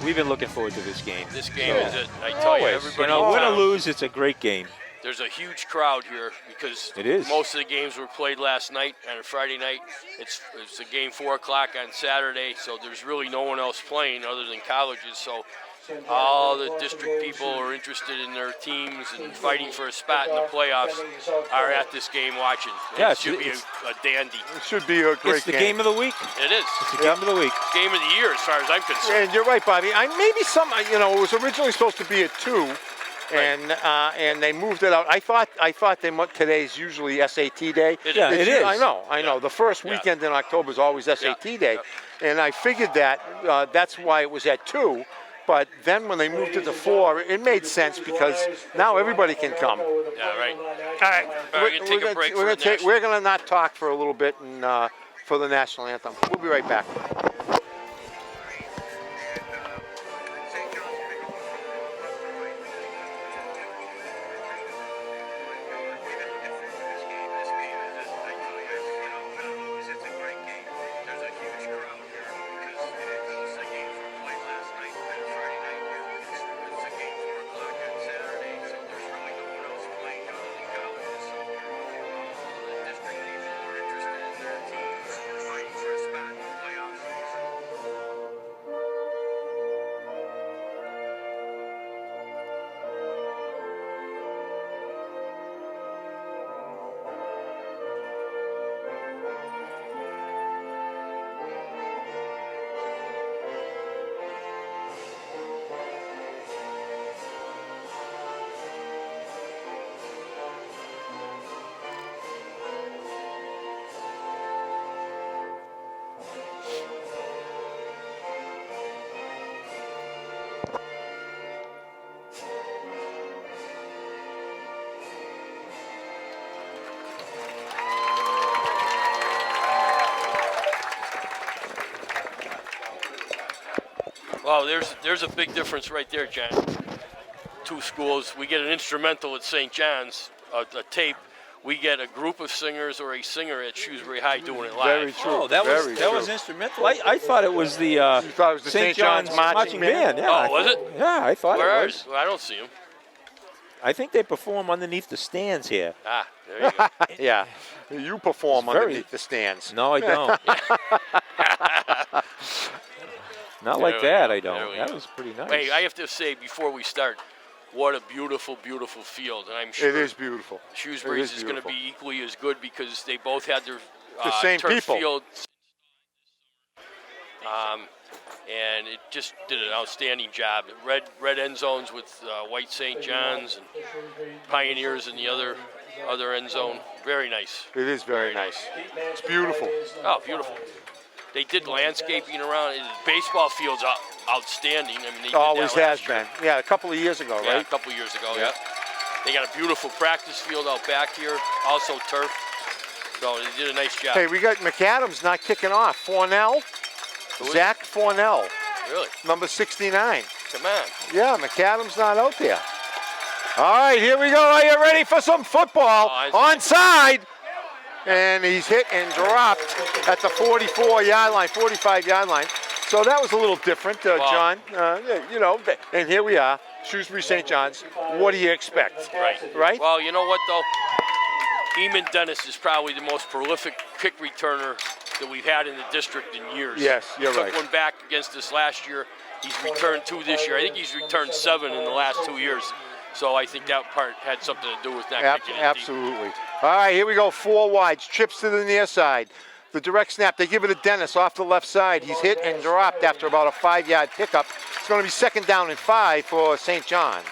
we've been looking forward to this game. This game is, I tell you, everybody. Win or lose, it's a great game. There's a huge crowd here because it is. Most of the games were played last night and Friday night. It's a game 4 o'clock on Saturday, so there's really no one else playing other than colleges. So all the district people are interested in their teams and fighting for a spot in the playoffs are at this game watching. Yeah, it should be a dandy. It should be a great game. It's the game of the week. It is. It's the game of the week. Game of the year as far as I'm concerned. And you're right, Bobby. It was originally supposed to be at 2. And they moved it out. I thought today's usually SAT day. It is. I know. The first weekend in October is always SAT day, and I figured that that's why it was at 2. But then when they moved it to 4, it made sense because now everybody can come. Yeah, right. All right. We're going to take a break. We're going to not talk for a little bit and for the national anthem. We'll be right back. Well, there's a big difference right there, John. 2 schools. We get an instrumental at St. John's, a tape. We get a group of singers or a singer at Shrewsbury High doing it live. Very true. Oh, that was instrumental. I thought it was the St. John's marching band. Yeah, was it? Yeah, I thought Where it was. Well, I don't see them. I think they perform underneath the stands here. Ah, there you go. Yeah, you perform underneath the stands. No, I don't. Not like that, I don't. That was pretty nice. Hey, I have to say before we start, what a beautiful, beautiful field. And I'm sure it is beautiful. Shrewsbury's is going to be equally as good because they both had their the same turf people. Fields. And it just did an outstanding job. Red end zones with white St. John's and Pioneers in the other end zone. Very nice. It is very nice. It's beautiful. Oh, beautiful. They did landscaping around it. Baseball field's outstanding. I mean, they always did that has been. Yeah, a couple of years ago, yeah, right? a couple of years ago, yeah. They got a beautiful practice field out back here, also turf. So they did a nice job. Hey, we got McAdams not kicking off. Fornell. Zach Fornell. Really? Number 69. Come on. Yeah, McAdams not out there. All right, here we go. Are you ready for some football? Onside. And he's hit and dropped at the 44-yard line, 45-yard line. So that was a little different, John. And here we are, Shrewsbury St. John's. What do you expect? Right? Well, you know what, though? Eamon Dennis is probably the most prolific kick returner that we've had in the district in years. Yes, you're right. Took one back against us last year. He's returned 2 this year. I think he's returned 7 in the last 2 years. So I think that part had something to do with that kicking. Absolutely. All right, here we go. 4 wides. Trips to the near side. The direct snap. They give it to Dennis off the left side. He's hit and dropped after about a 5-yard pickup. It's going to be 2nd down and 5 for St. John's.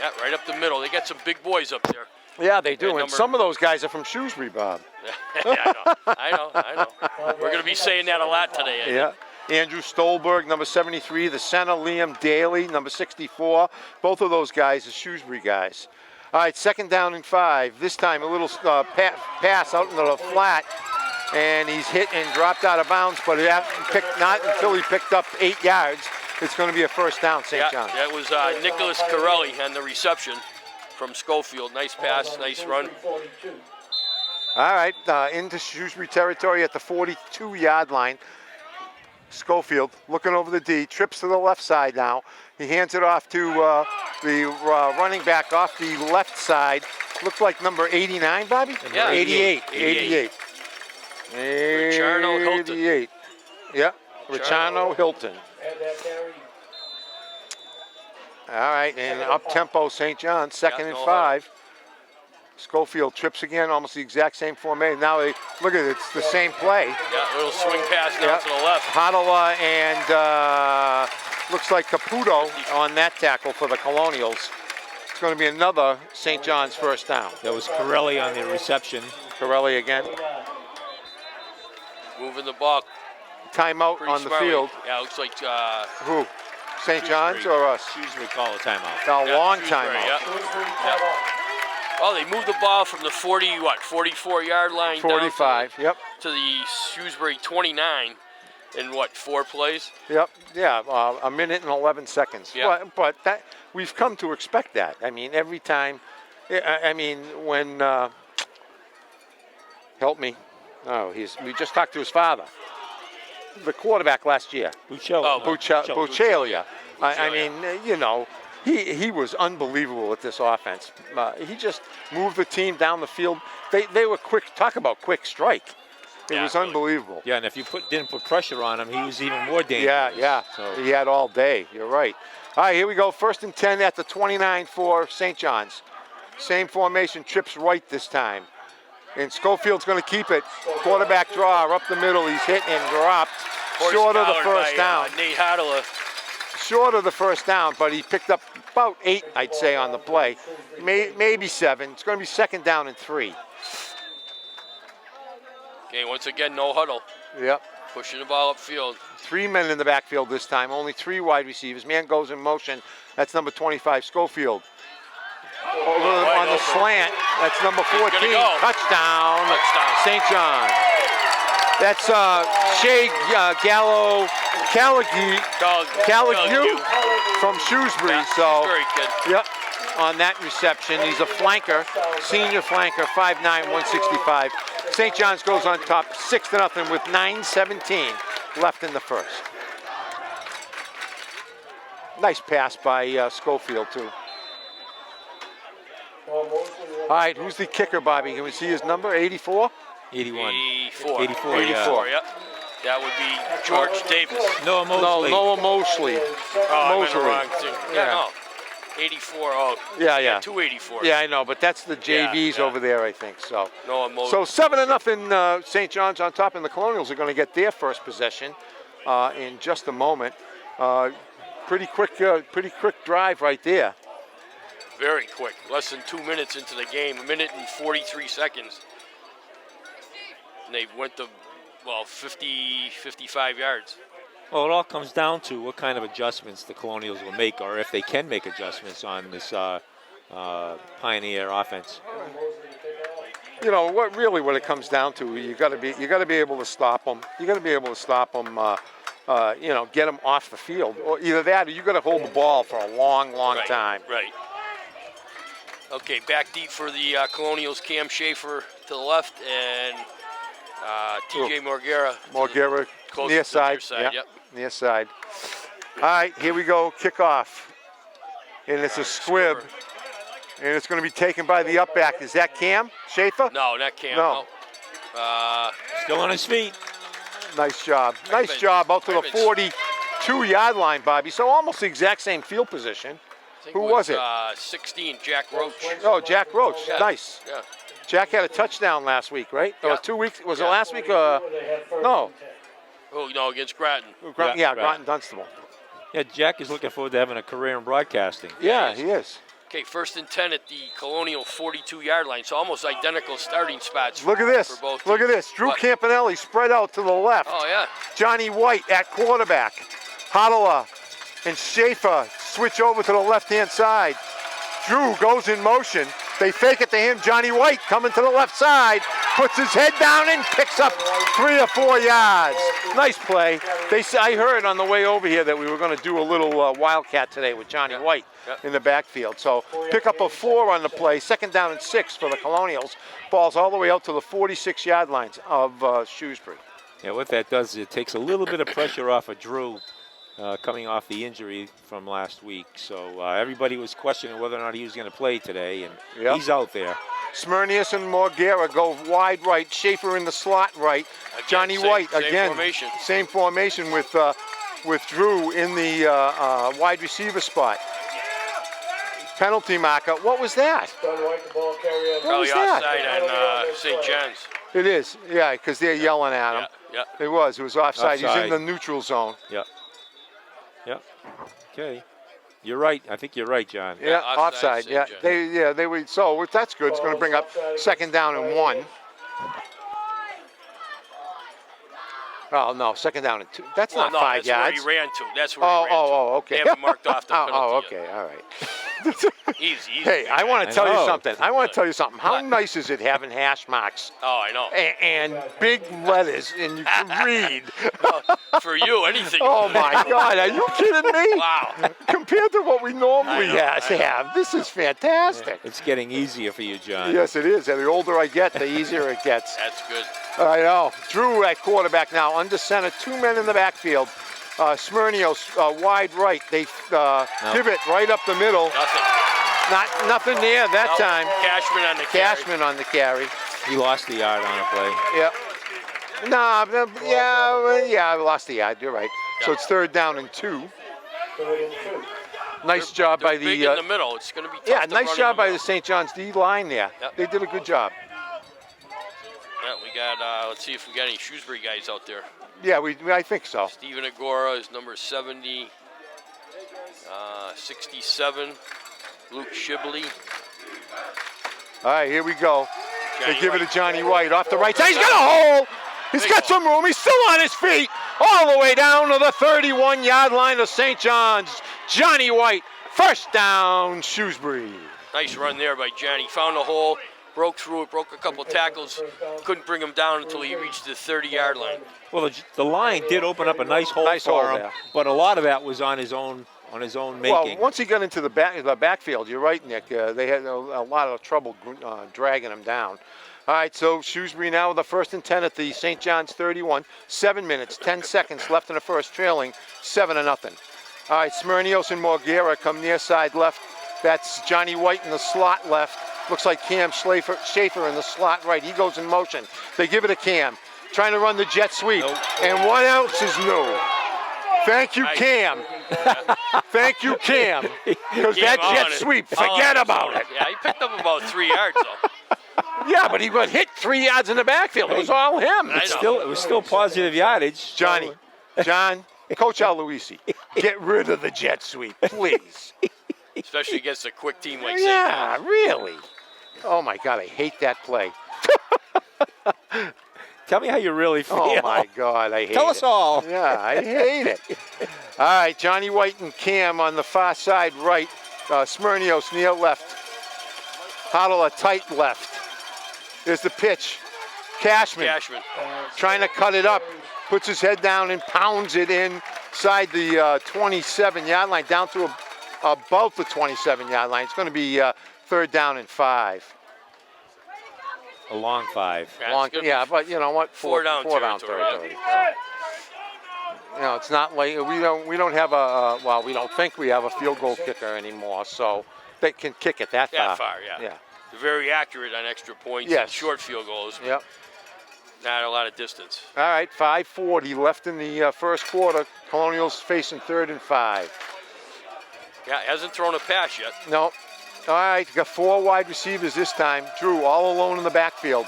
Yeah, right up the middle. They got some big boys up there. Yeah, they do. And some of those guys are from Shrewsbury, Bob. Yeah, I know. We're going to be saying that a lot today. I think. Andrew Stolberg, number 73. The center, Liam Daly, number 64. Both of those guys are Shrewsbury guys. All right, 2nd down and 5. This time a little pass out into the flat. And he's hit and dropped out of bounds, but not until he picked up 8 yards. It's going to be a 1st down, St. John's. That was Nicholas Corelli on the reception from Schofield. Nice pass, nice run. All right, into Shrewsbury territory at the 42-yard line. Schofield looking over the D, trips to the left side now. He hands it off to the running back off the left side. Looked like number 89, Bobby? Yeah, 88. 88. Richardo Hilton. 88. Yeah, Richardo Hilton. All right, and up-tempo St. John's, second and 5. Schofield trips again, almost the exact same formation. Now they look at it, it's the same play. Yeah, little swing pass down to the left. Hadala and looks like Caputo on that tackle for the Colonials. It's going to be another St. John's first down. That was Corelli on the reception. Corelli again. Moving the ball. Timeout Pretty on the smartly. field. Yeah, it looks like Who? St. John's or us? Shrewsbury call a timeout. A long Shrewsbury, timeout. yeah. Oh, they moved the ball from the 44-yard line 45, down to the Shrewsbury 29 in 4 plays? Yep, yeah, a minute and 11 seconds. Yeah. But that we've come to expect that. I mean, every time, I mean, when, help me. Oh, we just talked to his father. The quarterback last year. Buchalia. I mean, you know, he was unbelievable at this offense. He just moved the team down the field. They were quick. Talk about quick strike. It was unbelievable. Yeah, and if you didn't put pressure on him, he was even more dangerous. Yeah. So he had all day. You're right. All right, here we go. 1st and 10 at the 29 for St. John's. Same formation, trips right this time. And Schofield's going to keep it. Quarterback draw up the middle. He's hit and dropped. Short of the first down. Nate Hadala. Short of the first down, but he picked up about 8, I'd say, on the play. Maybe 7. It's going to be 2nd down and 3. Okay, once again, no huddle. Yep. Pushing the ball upfield. 3 men in the backfield this time. Only 3 wide receivers. Man goes in motion. That's number 25, Schofield. Over on the slant. That's number 14. Touchdown. St. John. That's Shea Caligue from Shrewsbury. Yeah, so, Shrewsbury kid. Yep, on that reception. He's a flanker, senior flanker, 5'9", 165. St. John's goes on top, 6-0 with 9:17 left in the first. Nice pass by Schofield, too. All right, who's the kicker, Bobby? Can we see his number? 84? 81. 84. 84, 84, yep. That would be George Davis. Noah Mosley. No, Noah Mosley. Oh, Mosley. I'm in the wrong thing. Yeah, no. 84. Oh, yeah. 284. Yeah, I know, but that's the JVs over there, I think. So, Noah Mosley. So 7-0 St. John's on top, and the Colonials are going to get their first possession in just a moment. Pretty quick drive right there. Very quick. Less than 2 minutes into the game. 1 minute and 43 seconds. And they went to, 50, 55 yards. Well, it all comes down to what kind of adjustments the Colonials will make, or if they can make adjustments on this Pioneer offense. You know what it comes down to. You got to be able to stop them. You got to be able to stop them. Get them off the field, or either that, or you got to hold the ball for a long time. Right. Okay, back deep for the Colonials. Cam Schaefer to the left, and TJ Morguera near side. Yep. Near side. All right, here we go. Kickoff, and it's a squib, and it's going to be taken by the up back. Is that Cam Schaefer? No, not Cam. No. Still on his feet. Nice job. Nice job out to the 42-yard line, Bobby. So almost the exact same field position. Who was it? 16, Jack Roach. Oh, Jack Roach. Yeah. Nice. Yeah. Jack had a touchdown last week, right? Yeah. Or 2 weeks. Was it last week? No. Oh, no, against Grattan. Groton Dunstable. Yeah, Jack is looking forward to having a career in broadcasting. Yeah, he is. Okay, 1st and 10 at the Colonial 42-yard line. So almost identical starting spots. Look at this. For both Look at teams. this. Drew Campanelli spread out to the left. Oh, yeah. Johnny White at quarterback. Hadala and Schaefer switch over to the left-hand side. Drew goes in motion. They fake it to him. Johnny White coming to the left side, puts his head down and picks up 3 or 4 yards. Nice play. I heard on the way over here that we were going to do a little wildcat today with Johnny White in the backfield. So pick up a 4 on the play. 2nd down and 6 for the Colonials. Ball's all the way out to the 46-yard lines of Shrewsbury. Yeah, what that does is it takes a little bit of pressure off of Drew coming off the injury from last week. So everybody was questioning whether or not he was going to play today, and he's out there. Smyrnius and Morgera go wide right. Schaefer in the slot right. Again, Johnny White again. Formation. Same formation with Drew in the wide receiver spot. Penalty marker. What was that? Probably offside on St. John's. It is, yeah, because they're yelling at him. Yeah. It was offside. He's in Offside. the neutral zone. Yep. Okay. You're right. I think you're right, John. Yeah, offside, offside. Yeah, St. John. they were. So that's good. It's going to bring up 2nd down and 1. Oh no, 2nd down and 2. That's not 5 that's yards. where he ran to. That's where he ran to. Okay. They haven't marked off the penalty okay, all right. yet. Easy. Hey, I want to tell you know. something. How nice is it having hash marks Oh, I know. and big letters and you can read? For you, anything. Oh my God, are you kidding me? Wow. Compared to what we normally I know. have, this is fantastic. It's getting easier for you, John. Yes, it is. And the older I get, the easier it gets. That's good. I know. Drew at quarterback now, under center, 2 men in the backfield. Smyrnios wide right. They pivot right up the middle. Nothing there that time. Cashman on the carry. Cashman on the carry. He lost the yard on a play. Yep. I lost the yard. You're right. So it's 3rd down and 2. Nice job by Big in the middle. It's going to be tough to nice run job in by the the St. John's D line there. Yep. They did a good job. Yeah, we got, let's see if we got any Shrewsbury guys out there. Yeah, I think so. Stephen Agora is number 70. 67. Luke Shibley. All right, here we go. Johnny They give it White. to Johnny White off the right side. He's got a hole. He's got some room. He's still on his feet. All the way down to the 31-yard line of St. John's. Johnny White, 1st down, Shrewsbury. Nice run there by Johnny. Found a hole, broke through it, broke a couple tackles. Couldn't bring him down until he reached the 30-yard line. Well, the line did open up a nice hole Nice for hole him, there. but a lot of that was on his own making. Well, once he got into the backfield, you're right, Nick. They had a lot of trouble dragging him down. All right, so Shrewsbury now with the 1st and 10 at the St. John's 31. 7 minutes, 10 seconds left in the first, trailing 7-0. All right, Smyrnios and Morgera come near side left. That's Johnny White in the slot left. Looks like Cam Schaefer in the slot right. He goes in motion. They give it to Cam. Trying to run the jet sweep. Nope. And what else is new? Thank you, Cam. Thank you, Cam. Because that jet sweep, forget about it. Yeah, he picked up about 3 yards, though. Yeah, but he got hit 3 yards in the backfield. It was all him. It was still positive yardage. Johnny, John, Coach Aloisi, get rid of the jet sweep, please. Especially against a quick team like St. Yeah, John's. really. Oh, my God, I hate that play. Tell me how you really feel. Oh, my God, I hate it. Tell us all. Yeah, I hate it. All right, Johnny White and Cam on the far side right. Smyrnios near left. Huddle a tight left. There's the pitch. Cashman trying to cut it up. Puts his head down and pounds it inside the 27-yard line, down to about the 27-yard line. It's going to be 3rd down and 5. A long 5. Yeah, but you know what? Four down So, territory. you know, it's not like we don't have we don't think we have a field goal kicker anymore, so they can kick it that far. That far, yeah. They're very accurate on extra points and short field goals. Yep. Not a lot of distance. All right, 5:40 left in the first quarter. Colonials facing 3rd and 5. Yeah, hasn't thrown a pass yet. No. All right, got 4 wide receivers this time. Drew all alone in the backfield.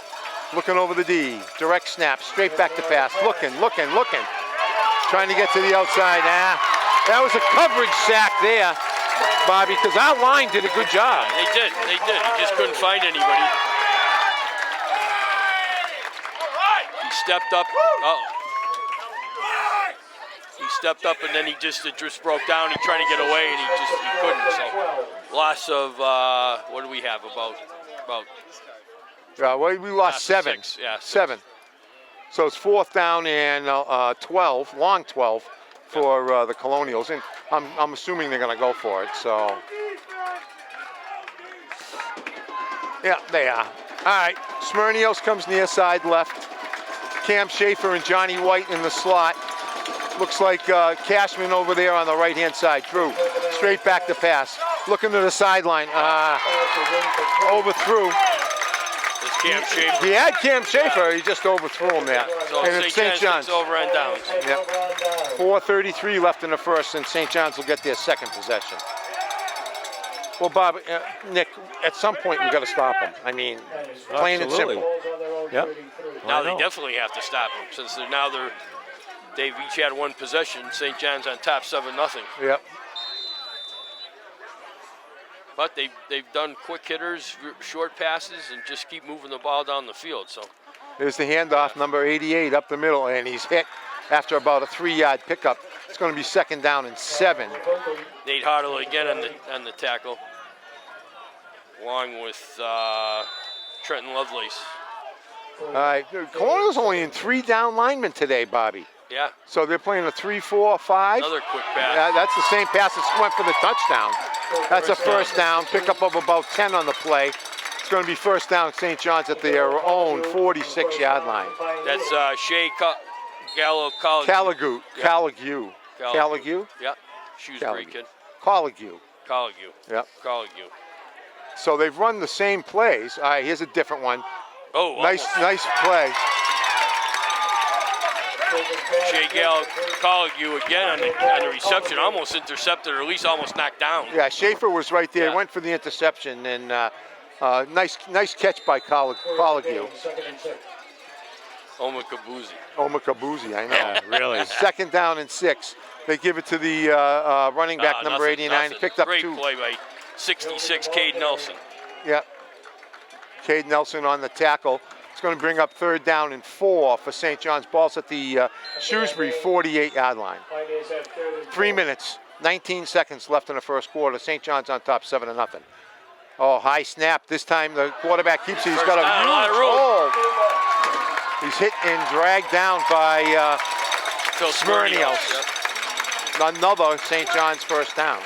Looking over the D. Direct snap, straight back to pass. Looking. Trying to get to the outside. That was a coverage sack there, Bobby, because our line did a good job. They did. He just couldn't find anybody. He stepped up. He stepped up and then it just broke down. He tried to get away and he couldn't. So loss of what do we have about? We lost 7. 6. Yeah, 7. So it's 4th down and 12, long 12 for the Colonials, and I'm assuming they're going to go for it. So yeah, they are. All right, Smyrnios comes near side left. Cam Schaefer and Johnny White in the slot. Looks like Cashman over there on the right-hand side. Drew, straight back to pass. Looking to the sideline. Overthrew. It's Cam Schaefer. He had Cam Schaefer. He just overthrew him there. So and it's St. John's. Over and downs. Yep. 4:33 left in the first, and St. John's will get their second possession. Well, Bob, Nick, at some point we've got to stop them. I mean, plain and simple. Yep. Now they definitely have to stop them since they've each had one possession. St. John's on top 7-0. Yep. But they've done quick hitters, short passes, and just keep moving the ball down the field. So there's the handoff, number 88 up the middle, and he's hit after about a 3-yard pickup. It's going to be 2nd down and 7. Nate Hartle again on the tackle, along with Trenton Lovelace. All right, Colonial's only in 3 down linemen today, Bobby. Yeah. So they're playing a 3-4-5. Another quick pass. That's the same pass that went for the touchdown. That's a first down, pickup of about 10 on the play. It's going to be first down, St. John's at their own 46-yard line. That's Shea Gallo Caligu. Yeah. Caligu? Yeah. She was a great kid. Caligu. Yep. Caligu. So they've run the same plays. All right, here's a different one. Oh, nice play. Shea Caligu again on the reception, almost intercepted or at least almost knocked down. Yeah, Schaefer was right there. Yeah. Went for the interception, and nice catch by Caligu. Omakabuzi, I know. Yeah, really. 2nd down and 6. They give it to the running back, number 89. He picked up Great 2. Play by 66, Cade Nelson. Yeah. Cade Nelson on the tackle. It's going to bring up 3rd down and 4 for St. John's. Ball's at the Shrewsbury 48-yard line. 3 minutes, 19 seconds left in the first quarter. St. John's on top 7-0. Oh, high snap. This time the quarterback keeps it. He's got a huge hole. He's hit and dragged down by Smyrnios. Yep. Another St. John's first down.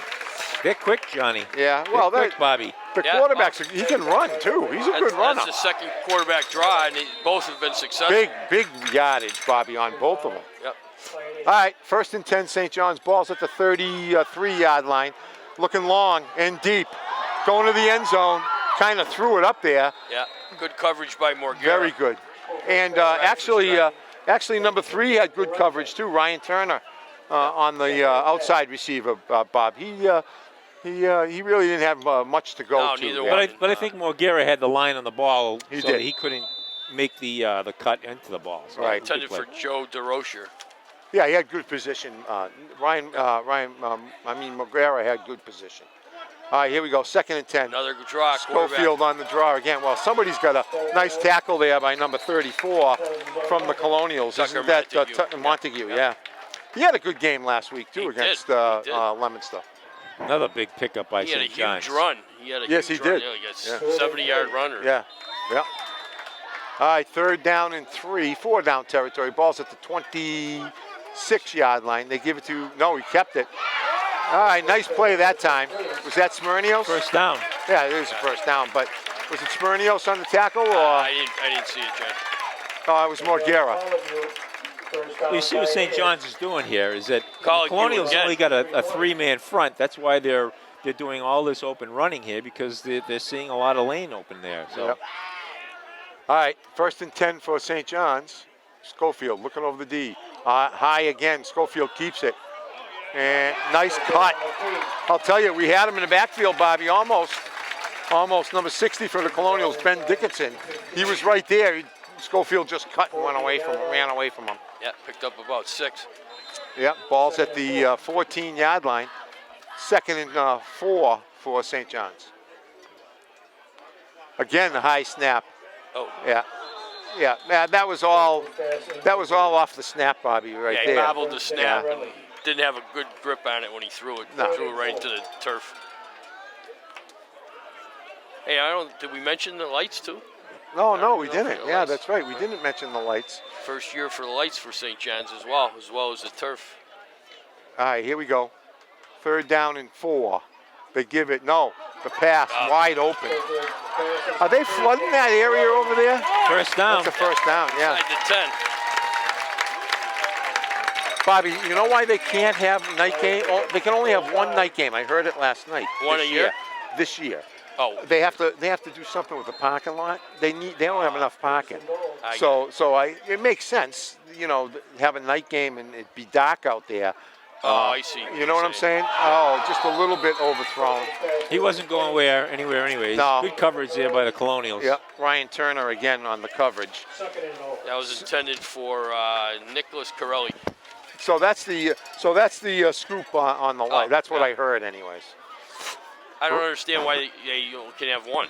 They're quick, Johnny. Yeah, well, they're quick, Bobby. The quarterback's, he can run too. He's a good runner. That's the second quarterback draw, and both have been successful. Big yardage, Bobby, on both of them. Yep. All right, 1st and 10, St. John's. Ball's at the 33-yard line. Looking long and deep. Going to the end zone. Kind of threw it up there. Yeah, good coverage by Morgera. Very good. And actually, number 3 had good coverage too. Ryan Turner on the outside receiver, Bob. He really didn't have much to go to. Neither Yeah. But I think Morgera had the line on the ball, He so did. that he couldn't make the cut into the ball. So Right. Intended for Joe DeRocher. Yeah, he had good position. Morgera had good position. All right, here we go. 2nd and 10. Another draw. Schofield on the draw again. Well, somebody's got a nice tackle there by number 34 from the Colonials. Tucker Isn't that Montague. Montague? Yeah. He had a good game last week too against He did. Lemonster. Another big pickup by He had a St. John's. huge run. He had a Yes, huge he run. did. Yeah, he got 70-yard runner. Yeah. All right, 3rd down and 3, 4 down territory. Ball's at the 26-yard line. They give it to, no, he kept it. All right, nice play that time. Was that Smyrnios? First down. Yeah, it was a first down, but was it Smyrnios on the tackle or? I didn't see it, John. Oh, it was Morgera. Well, you see what St. John's is doing here is that Call it Colonials you again. only got a 3-man front. That's why they're doing all this open running here, because they're seeing a lot of lane open there. So. Yep. All right, 1st and 10 for St. John's. Schofield looking over the D. High again. Schofield keeps it. And nice cut. I'll tell you, we had him in the backfield, Bobby, almost. Number 60 for the Colonials, Ben Dickinson. He was right there. Schofield just cut and ran away from him. Yeah, picked up about 6. Yep, ball's at the 14-yard line. 2nd and 4 for St. John's. Again, the high snap. Oh. Yeah, that was all off the snap, Bobby, right yeah, there. he bobbled the snap Yeah. and didn't have a good grip on it when he threw it. No. Threw it right into the turf. Hey, did we mention the lights too? No, we didn't. The Yeah, lights. that's right. We didn't mention the lights. First year for the lights for St. John's as well as the turf. All right, here we go. 3rd down and 4. They give it, the pass, wide open. Are they flooding that area over there? First down. That's a first down, yeah. Inside the 10. Bobby, you know why they can't have night game? Oh, they can only have one night game. I heard it last night. One this a year? This year. Oh. They have to do something with the parking lot. They don't have enough parking. It makes sense, you know, have a night game and it be dark out there. I see. You know what I'm saying? Oh, just a little bit overthrown. He wasn't going anywhere anyways. No. Good coverage there by the Colonials. Yep, Ryan Turner again on the coverage. That was intended for Nicholas Corelli. So that's the scoop on the light. That's what I heard, anyways. I don't understand why they can have one.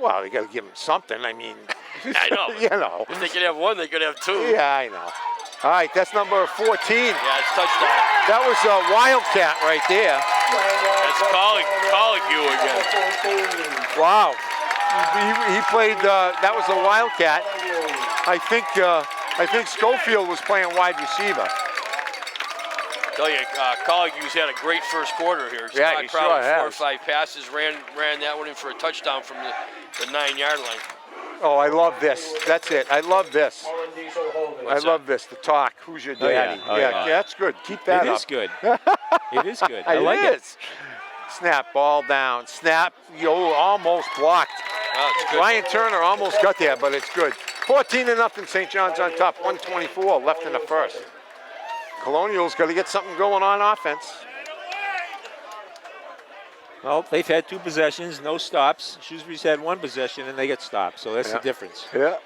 Well, you got to give them something. I mean, I know. You know. If they could have one, they could have two. Yeah, I know. All right, that's number 14. Yeah, it's touchdown. That was a Wildcat right there. That's Colligue again. Wow. He played. That was a Wildcat. I think Schofield was playing wide receiver. Tell you, Colligue's had a great first quarter here. He's Yeah, he sure probably has. 4 or 5 passes, ran that one in for a touchdown from the 9-yard line. Oh, I love this. That's it. I love this. What's I love this. The talk. Who's your daddy? Oh, yeah. That's good. Keep that It up. is good. It is good. I like it. Snap, ball down. Snap. Almost blocked. Oh, it's good. Ryan Turner almost got there, but it's good. 14-0. St. John's on top. 1:24 left in the first. Colonials got to get something going on offense. Well, they've had 2 possessions, no stops. Shrewsbury's had 1 possession, and they get stopped. So that's the difference. Yeah.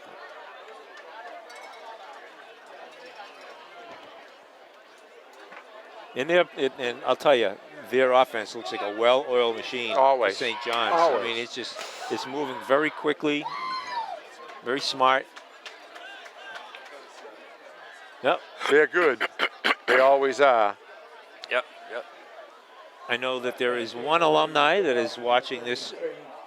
And I'll tell you, their offense looks like a well-oiled machine. Always. For St. John's. Always. I mean, it's moving very quickly, very smart. Yep. They're good. They always are. Yep. I know that there is one alumni that is watching this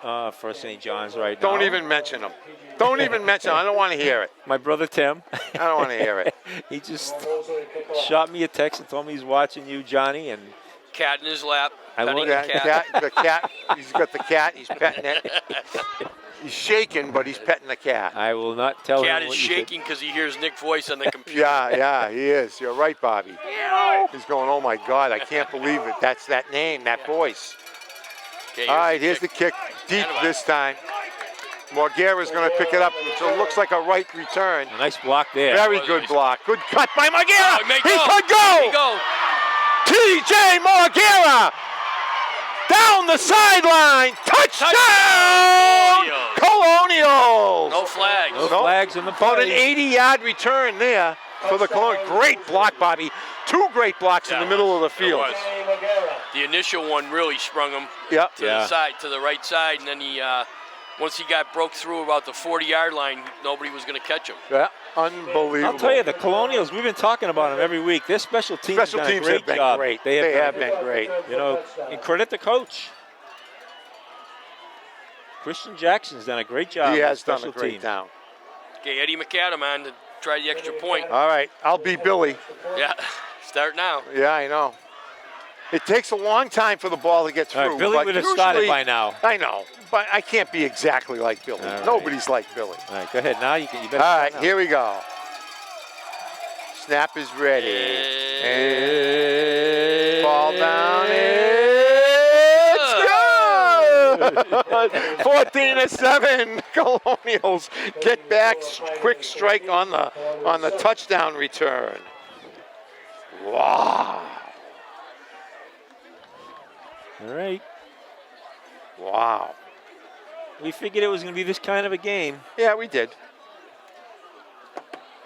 for St. John's right now. Don't even mention them. Don't even mention them. I don't want to hear it. My brother Tim. I don't want to hear it. He just shot me a text and told me he's watching you, Johnny, and Cat in his lap. I petting won't- the cat. The cat. He's got the cat. He's petting it. He's shaking, but he's petting the cat. I will not tell Cat him is what you said. shaking because he hears Nick's voice on the computer. Yeah, he is. You're right, Bobby. He's going, oh my God, I can't believe it. That's that name, that voice. Okay, All right, here's the kick. Deep this time. Morguera's going to pick it up. So it looks like a right return. A nice block there. Very good block. Good cut by Morguera. Oh, he may He go. could go. He go. TJ Morguera down the sideline. Touchdown! Colonials. No flags. No flags in the About an play. 80-yard return there for the Colonials. Great block, Bobby. 2 great blocks in the middle of the field. It was. The initial one really sprung him Yep. to the side, to the right side, and then he, once he broke through about the 40-yard line, nobody was going to catch him. Yeah. Unbelievable. I'll tell you, the Colonials, we've been talking about them every week. Their special teams Special have done teams a great have been job. great. They have been great. You know, and credit the coach. Christian Jackson's done a great job. He with has done a special great teams. down. Okay, Eddie McAdam on to try the extra point. All right, I'll be Billy. Yeah, start now. Yeah, I know. It takes a long time for the ball to get through. All right, Billy but would have started usually- by now. I know, but I can't be exactly like Billy. All right. Nobody's like Billy. All right, go ahead. Now you better. All right, start now. here we go. Snap is ready. And ball down. It's good. 14-7. Colonials get back. Quick strike on the touchdown return. Wow. All right. Wow. We figured it was going to be this kind of a game. Yeah, we did.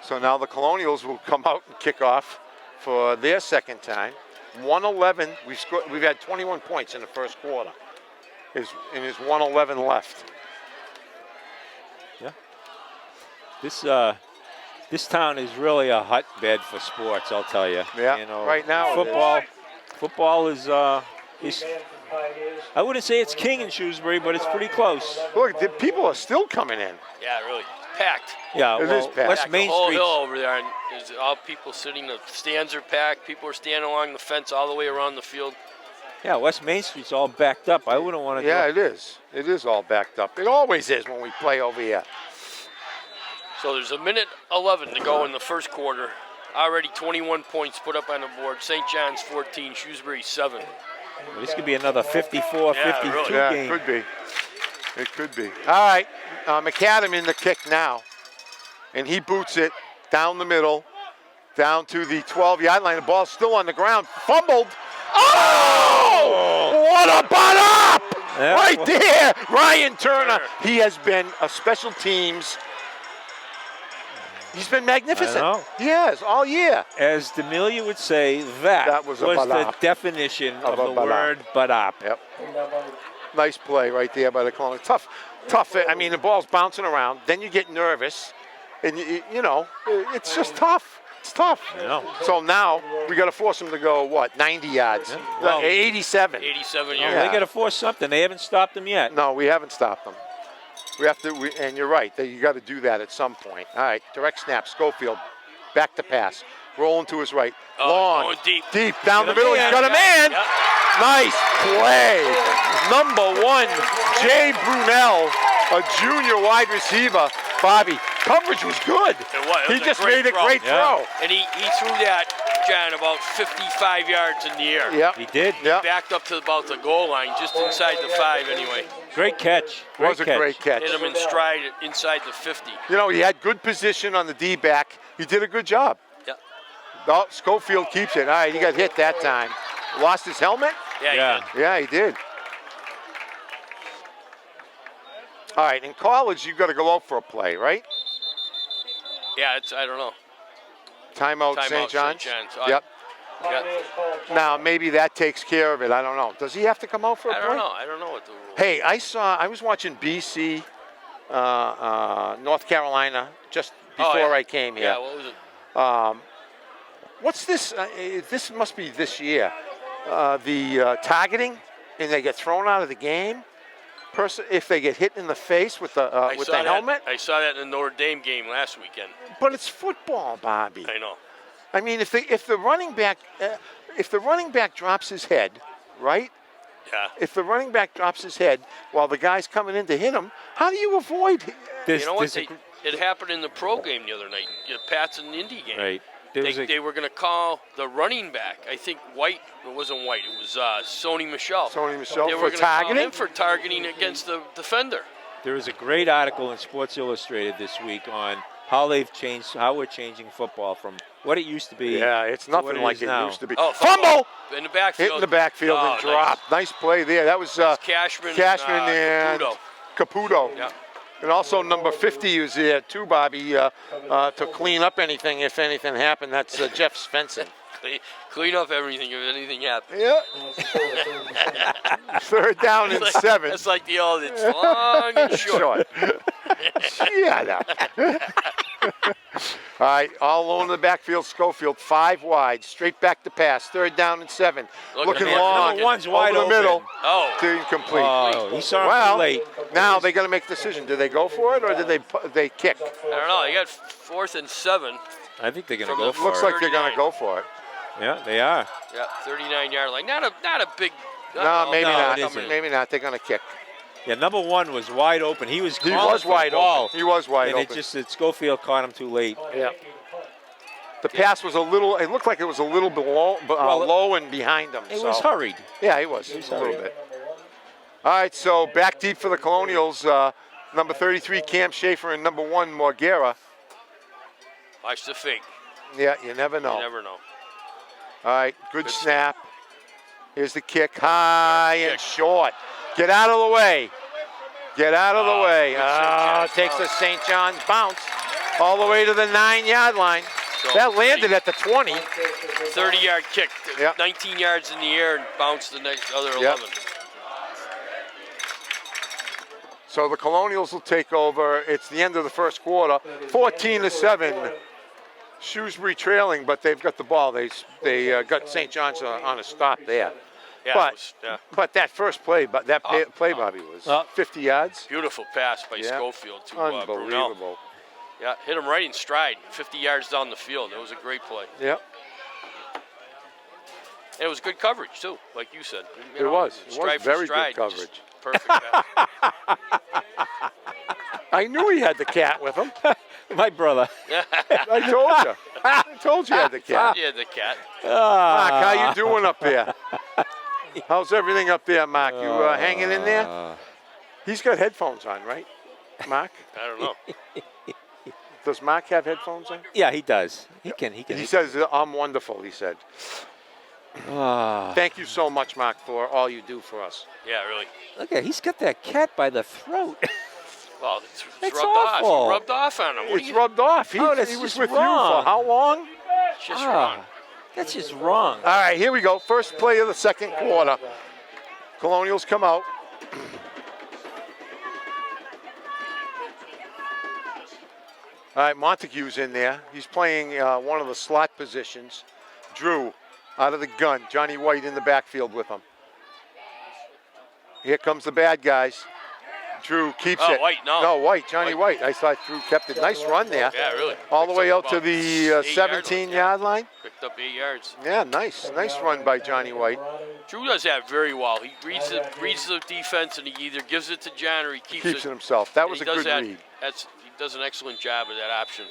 So now the Colonials will come out and kick off for their second time. 111. We've had 21 points in the first quarter. And there's 111 left. Yeah. This town is really a hotbed for sports, I'll tell you. Yeah, You know, right now it football is I wouldn't say it's king in Shrewsbury, but it's pretty close. Look, the people are still coming in. Yeah, really packed. Yeah, It is well, packed. West Packed Main the whole Street. hill over there, and there's all people sitting. The stands are packed. People are standing along the fence all the way around the field. Yeah, West Main Street's all backed up. I wouldn't want to. Yeah, it is. It is all backed up. It always is when we play over here. So there's a minute 11 to go in the first quarter. Already 21 points put up on the board. St. John's 14, Shrewsbury 7. Well, this could be another 54, Yeah, 52 really. Yeah, game. it could be. It could be. All right, McAdam in the kick now. And he boots it down the middle, down to the 12-yard line. The ball's still on the ground. Fumbled. Oh! What a butt up! Yeah, Right there, Ryan Turner. He has been a special teams. He's been magnificent. I know. He has, all year. As D'Amelia would say, that was a was the balap. definition of a the balap. word badap. Yep. Nice play right there by the Colonials. Tough. I mean, the ball's bouncing around. Then you get nervous. And, you know, it's just tough. It's tough. I know. So now we got to force them to go, what, 90 yards? Well, 87. 87 Yeah, yards. Yeah. They got to force something. They haven't stopped them yet. No, we haven't stopped them. We have to, and you're right, you got to do that at some point. All right, direct snap, Schofield, back to pass, rolling to his right, long, going deep. down the middle. He's got a man. Yep. Nice play. Number 1, Jay Brunel, a junior wide receiver. Bobby, coverage was good. It was. It He was a just great made a throw. great throw. And he threw that, John, about 55 yards in the air. Yep. He did. Yep. Backed up to about the goal line, just inside the 5 anyway. Great catch. Was a great catch. Hit him in stride inside the 50. You know, he had good position on the D-back. He did a good job. Yep. Oh, Schofield keeps it. All right, he got hit that time. Lost his helmet? Yeah, Yeah. he did. Yeah, he did. All right, in college, you got to go out for a play, right? Yeah, I don't know. Timeout, St. John's? Yep. Yeah. Now, maybe that takes care of it. I don't know. Does he have to come out for a play? I don't know what the rule is. Hey, I was watching BC, North Carolina, just before I came here. Yeah, what was it? What's this? This must be this year. The targeting, and they get thrown out of the game. If they get hit in the face with the helmet. I saw that in the Notre Dame game last weekend. But it's football, Bobby. I know. I mean, if the running back drops his head, right? Yeah. If the running back drops his head while the guy's coming in to hit him, how do you avoid? This, You know what? this- It happened in the pro game the other night. The Pats and Indy game. right. There was They were going to call the running back. I think White. It wasn't White. It was Sony Michel. Sony Michel They for were gonna call targeting? him for targeting against the defender. There was a great article in Sports Illustrated this week on how we're changing football from what it used to be. Yeah, it's to what nothing like is it now. used to be. Oh, Fumble! in the backfield. Hit in the backfield and nice. dropped. Nice play there. That was Cashman and Caputo. Caputo. Yeah. And also number 50 was there too, Bobby, to clean up anything if anything happened. That's Jeff Svensson. Clean up everything if anything happens. Yeah. Third down and 7. It's like the old, it's long and short. Shut up. All right, all alone in the backfield, Schofield, 5 wide, straight back to pass, 3rd down and 7. Looking at long, Number 1's over wide the open. middle, Oh, to incomplete. Oh, he saw him Well, too late. now they got to make a decision. Do they go for it or do they kick? I don't know. They got 4th and 7. I think they're going to From go the- for Looks it. like they're going 39. to go for it. Yeah, they are. Yeah, 39-yard line. Not a big. No, maybe no, not. it isn't. Maybe not. They're going to kick. Yeah, number 1 was wide open. He was He calling was for the wide ball, open. He was wide and open. Schofield caught him too late. Yeah. The pass was a little. It looked like it was a little below, low and behind him. It was hurried. Yeah, he was a little hurried. bit. All right, so back deep for the Colonials. Number 33, Cam Schaefer, and number 1, Morguera. Watch the fake. Yeah, you never know. You never know. All right, good snap. Here's the kick, high and Kick. short. Get out of the way. Get out of the way. good St. John's Takes a bounce. St. John's bounce all the way to the 9-yard line. So That landed at the 20. 30-yard kick. Yep. 19 yards in the air and bounced the next other Yep. 11. So the Colonials will take over. It's the end of the first quarter. 14-7. Shrewsbury trailing, but they've got the ball. They got St. John's on a stop there. Yeah, But- it was, yeah. But that first play, play, Bobby, was 50 yards. Beautiful pass by Yeah. Schofield to Brunel. Unbelievable. Yeah, hit him right in stride, 50 yards down the field. It was a great play. Yep. And it was good coverage, too, like you said. It was. It was stride for very good stride, just coverage. Perfect pass. I knew he had the cat with him. My brother. I told you. I told you I had the cat. Yeah, the cat. Mark, how you doing up there? How's everything up there, Mark? You hanging in there? He's got headphones on, right, Mark? I don't know. Does Mark have headphones on? Yeah, he does. He can. He says, I'm wonderful, he said. Thank you so much, Mark, for all you do for us. Yeah, really. Look at, he's got that cat by the throat. Well, it's That's rubbed off. awful. You rubbed off on him. It's rubbed off. He that's was just with wrong. you for how long? It's just wrong. That's just wrong. All right, here we go. First play of the second quarter. Colonials come out. All right, Montague's in there. He's playing one of the slot positions. Drew out of the gun. Johnny White in the backfield with him. Here comes the bad guys. Drew keeps it. White, no. No, White, Johnny White. I thought Drew kept it. Nice run there. Yeah, really. All the Picked way up out to about the 17-yard line. Picked up 8 yards. Yeah, nice run by Johnny White. Drew does that very well. He reads the defense, and he either gives it to John or he keeps Keeps it it himself. That And was he a does good that. read. He does an excellent job of that option.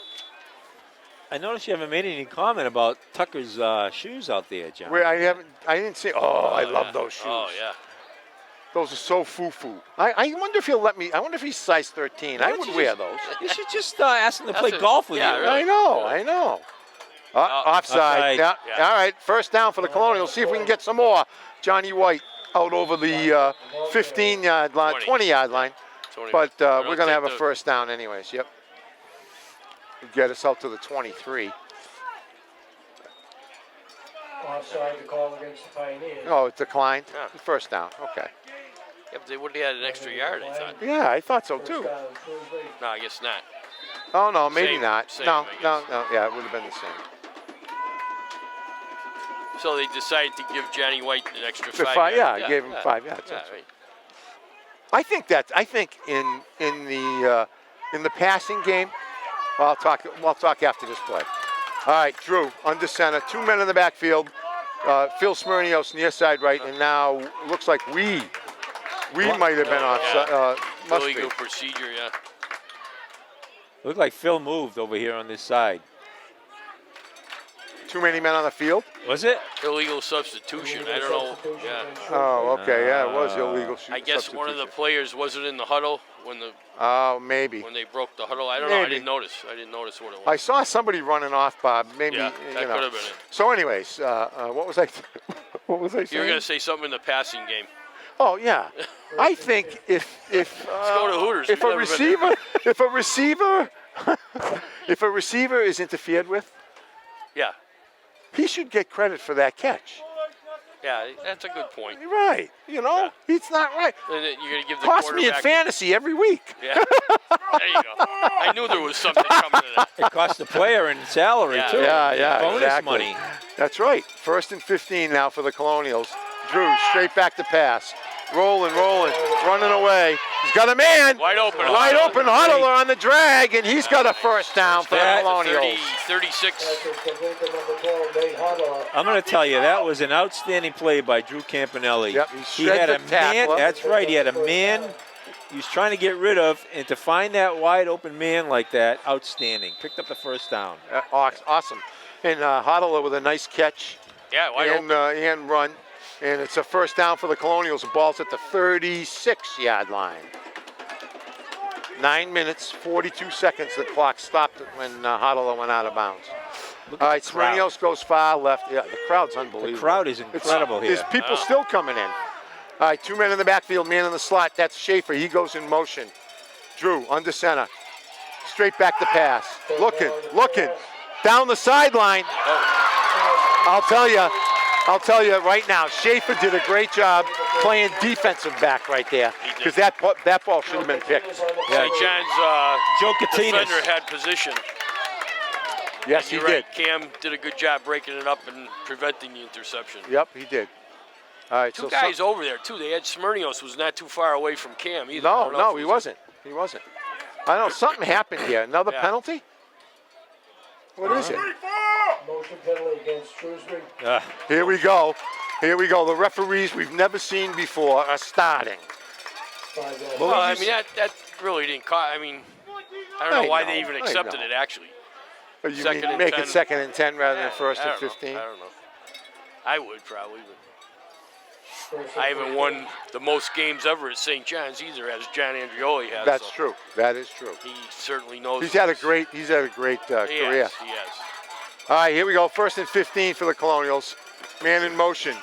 I noticed you haven't made any comment about Tucker's shoes out there, John. Where I didn't see. Oh, I love those shoes. Oh, yeah. Those are so foo-foo. I wonder if he'll let me. I wonder if he's size 13. I would wear those. You should just ask him to play That's golf with yeah, you. really. I know. Offside. Offside. Yeah. Yeah. All right. First down for the Colonials. See if we can get some more. Johnny White out over the 15-yard line, 20-yard line. 20. But We'll we're going to have a take the- first down anyways. Yep. Get us out to the 23. Offside, the call against the Pioneers. Oh, it declined. Yeah. First down. Okay. Yeah, but they would have had an extra yard, I thought. Yeah, I thought so too. First down, Shrewsbury. No, I guess not. Oh no, maybe Same- not. same, No. I guess. Yeah, it would have been the same. So they decided to give Johnny White an extra The 5 five, yards. yeah, I gave him 5 yards. Yeah, That's right. right. I think in the passing game, well, I'll talk after this play. All right, Drew under center, 2 men in the backfield. Phil Smirnios near side right, and now looks like we might have been off. Must be. Illegal procedure, yeah. Looked like Phil moved over here on this side. Too many men on the field. Was it? Illegal substitution. I don't know. Yeah. Oh, okay, yeah, it was illegal. I guess one of the players wasn't in the huddle when maybe. they broke the huddle. I don't know. I Maybe. didn't notice. I didn't notice what it was. I saw somebody running off, Bob. Maybe Yeah, that you know. could have been it. So, anyways, what was I? What was I saying? You were going to say something in the passing game. Oh yeah, I think if go to Hooters. if We've a never been receiver if a receiver is interfered with, Yeah. he should get credit for that catch. Yeah, that's a good point. Right? You know, Yeah. it's not right. And then you're going to give the Cost me in quarterback. fantasy every week. Yeah. There you go. I knew there was something coming to that. It cost the player in salary, Yeah. too. Yeah, Bonus exactly. money. That's right. 1st and 15 now for the Colonials. Drew straight back to pass. Rolling, running away. He's got a man. Wide open. Wide open huddler on the drag, and he's got a first down for the That- Colonials. 36. That's the number 12, Nate Huddle. I'm going to tell you, that was an outstanding play by Drew Campanelli. Yep, he He had shred a the man. tackler. That's right. He had a man he was trying to get rid of, and to find that wide open man like that, outstanding. Picked up the first down. Awesome. And Huddler with a nice catch Yeah, wide open. and run. And it's a first down for the Colonials. The ball's at the 36-yard line. 9 minutes, 42 seconds. The clock stopped when Huddler went out of bounds. Look All at right, the crowd. Smirnios goes far left. Yeah, the crowd's unbelievable. The crowd is incredible here. There's people still coming in. All right, 2 men in the backfield, man in the slot. That's Schaefer. He goes in motion. Drew under center. Straight back to pass. Looking. Down the sideline. I'll tell you right now, Schaefer did a great job playing defensive back right there, because that ball should have been picked. St. John's Joe Katinas. defender had position. Yes, he You're did. right. Cam did a good job breaking it up and preventing the interception. Yep, he did. All right, Two guys over there, too. They had Smirnios was not too far away from Cam either. I don't know No, if he it was- wasn't. He wasn't. I don't know, something happened here. Another Yeah. penalty? What is it? Motion penalty against Shrewsbury. Here we go. The referees we've never seen before are starting. 5 yards. Well, I mean, that really didn't cost. I mean, I don't know I why know, they even I accepted know. it, actually. You Second mean and make 10. it 2nd and 10 rather than Yeah, 1st I and don't know. 15? I don't know. I would probably, but First and I haven't 15. won the most games ever at St. John's either, as John Andrioli has. That's so true. That is true. He certainly knows. He's had a great He career. has. He has. All right, here we go. 1st and 15 for the Colonials. Man in motion.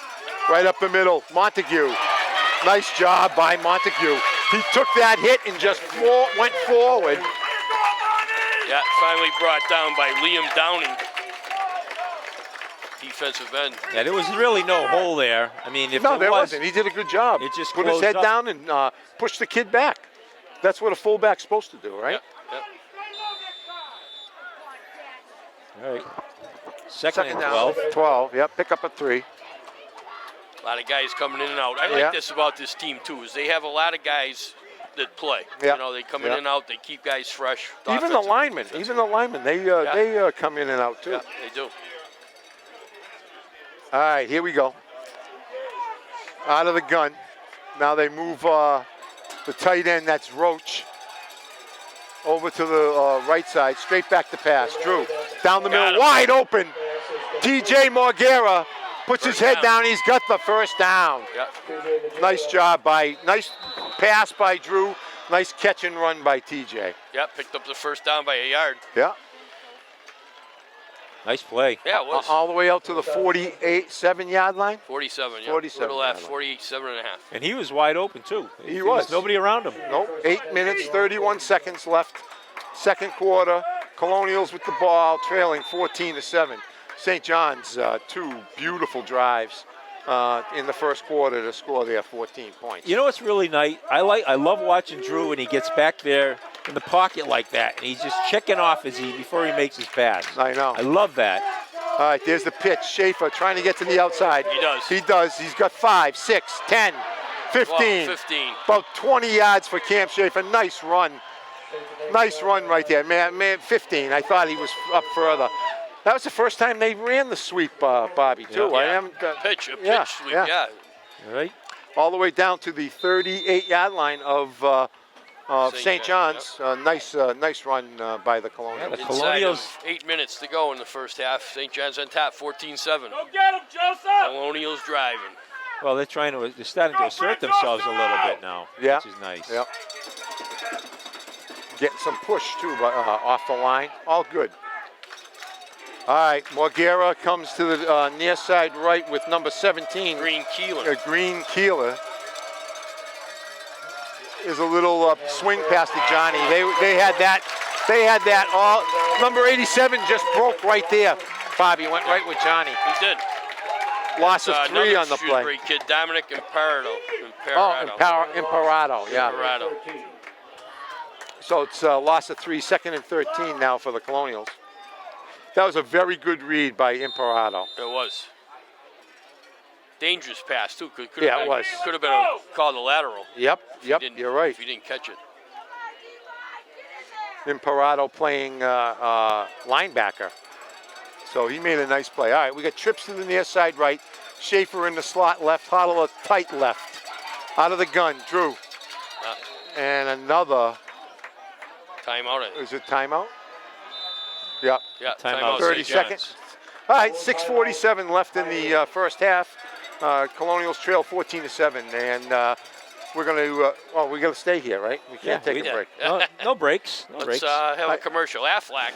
Right up the middle. Montague. Nice job by Montague. He took that hit and just went forward. Yeah, finally brought down by Liam Downing, defensive end. Yeah, there was really no hole there. I mean, if No, there was, wasn't. He did a good job. It just put his closed head up. down and pushed the kid back. That's what a fullback's supposed to do, right? Yep, yep. All right. Second and 12. 12. Yep. Pick up a 3. A lot of guys coming in and out. I Yeah. like this about this team too, is they have a lot of guys that play. Yeah. You know, they come in Yeah. and out. They keep guys fresh. Even the linemen. They come in and out too. Yeah, they do. All right, here we go. Out of the gun. Now they move the tight end, that's Roach, over to the right side. Straight back to pass. Drew, down the Got middle, him. wide open. TJ Morguera puts his head down. He's got the first down. Yeah. Nice pass by Drew. Nice catch and run by TJ. Yeah, picked up the first down by a yard. Yeah. Nice play. Yeah, it was. All the way out to the 7-yard line. 47, yeah. 47, To the left, yeah. 47 and a half. And he was wide open, too. He There was. nobody around him. Nope. 8 minutes, 31 seconds left. Second quarter. Colonials with the ball, trailing 14-7. St. John's, 2 beautiful drives in the first quarter to score their 14 points. You know what's really nice? I love watching Drew when he gets back there in the pocket like that, and he's just checking off before he makes his pass. I know. I love that. All right, there's the pitch. Schaefer trying to get to the outside. He does. He does. He's got 5, 6, 10, 15. Well, 15. About 20 yards for Camp Schaefer. Nice run. Nice run right there. Man, 15. I thought he was up further. That was the first time they ran the sweep, Bobby, too. Yeah. I haven't, Pitch yeah, sweep, yeah. yeah. All right. all the way down to the 38-yard line of St. St. John's. Nice run by the Colonials. Yeah, the Inside Colonials. of 8 minutes to go in the first half. St. John's on top, 14-7. Go get him, Joseph! Colonials driving. Well, they're starting to assert themselves a little bit now, Yeah. which is nice. Yep. Getting some push, too, off the line. All good. All right, Morguera comes to the near side right with number 17. Green Keeler. Green Keeler. Is a little swing pass to Johnny. They had that. They had that. All number 87 just broke right there. Bobby went right with Johnny. He did. Loss of 3 Another on the play. Shrewsbury kid, Dominic Imparado. Oh, Imparado, yeah. Imparado. So it's a loss of 3, 2nd and 13 now for the Colonials. That was a very good read by Imparado. It was. Dangerous pass, too. Yeah, it was. Could have been called a lateral. Yep, Didn't- you're right. If he didn't catch it. Imparado playing linebacker. So he made a nice play. All right, we got trips to the near side right. Schaefer in the slot left. Hoddle tight left. Out of the gun, Drew. And another, Timeout. is it timeout? Yep. Yeah, Timeout. 30 St. John's. seconds. All right, 6:47 left in the first half. Colonials trail 14-7, and we're going to. We got to stay here, right? We can't take a break. No breaks. No Let's breaks. have a commercial. Aflac.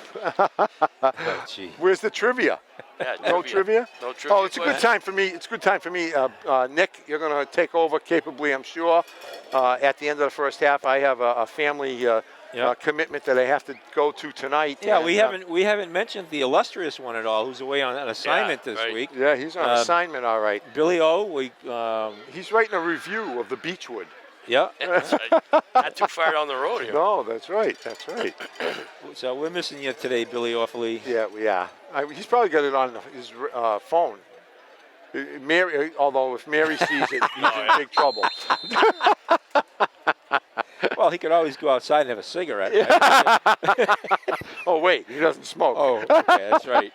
Oh, gee. Where's the trivia? Yeah, No trivia? No trivia. Oh, it's a good time for me. It's a good time for me. Nick, you're going to take over capably, I'm sure. At the end of the first half, I have a family commitment that I have to go to tonight. Yeah, and, we haven't mentioned the illustrious one at all, who's away on an assignment this right. week. Yeah, he's on assignment, all right. Billy O. He's writing a review of the Beechwood. Yeah. That's right. Not too far down the road here. No, that's right. That's right. So we're missing you today, Billy awfully. Yeah. He's probably got it on his phone. Mary, although if Mary sees it, he's in big trouble. Well, he could always go outside and have a cigarette. Oh wait, he doesn't smoke. Oh, okay, that's right.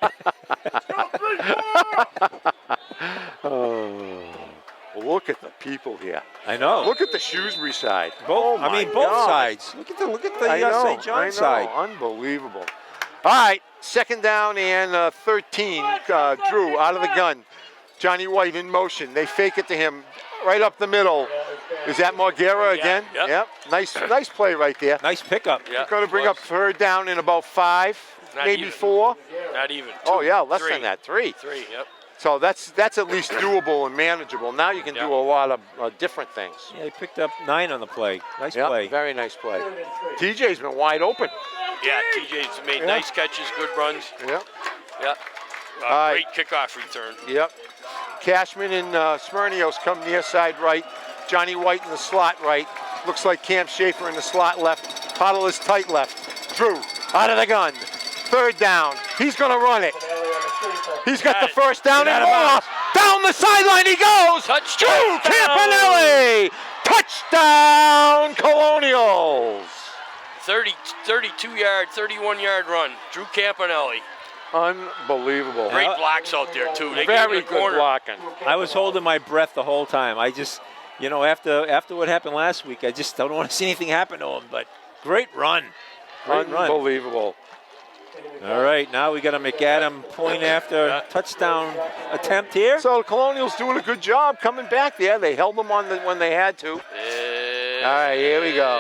Oh, look at the people here. I know. Look at the Shrewsbury side. Both. Oh, my both God. sides. Look at the I know, St. John's side. Unbelievable. All right, second down and 13. Drew out of the gun. Johnny White in motion. They fake it to him right up the middle. Is that Margera again? Yep. Nice play right there. Nice pickup. Yeah, Going to bring up third down in about 5, Not maybe even. 4. Not even. Oh, Two, yeah, less three. than that, 3. 3, yep. So that's at least doable and manageable. Now you can Yeah. do a lot of different things. Yeah, he picked up 9 on the play. Nice Yeah, play. very nice play. TJ's been wide open. Yeah, TJ's made nice catches, good runs. Yep. Yeah. right. Great kickoff return. Yep. Cashman and Smirnios come near side right. Johnny White in the slot right. Looks like Cam Schaefer in the slot left. Huddle is tight left. Drew out of the gun. Third down. He's going to run it. He's got the first down and more. Down the sideline he goes. Touchdown. Drew Campanelli. Touchdown Colonials. 32-yard, 31-yard run. Drew Campanelli. Unbelievable. Great blocks out there, too. They Very gave him the good corner. blocking. I was holding my breath the whole time. I just, after what happened last week, I just don't want to see anything happen to him. But great run. Great run. Unbelievable. All right, now we got a McAdam point after touchdown attempt here. So the Colonials doing a good job coming back there. They held them on when they had to. All right, here we go.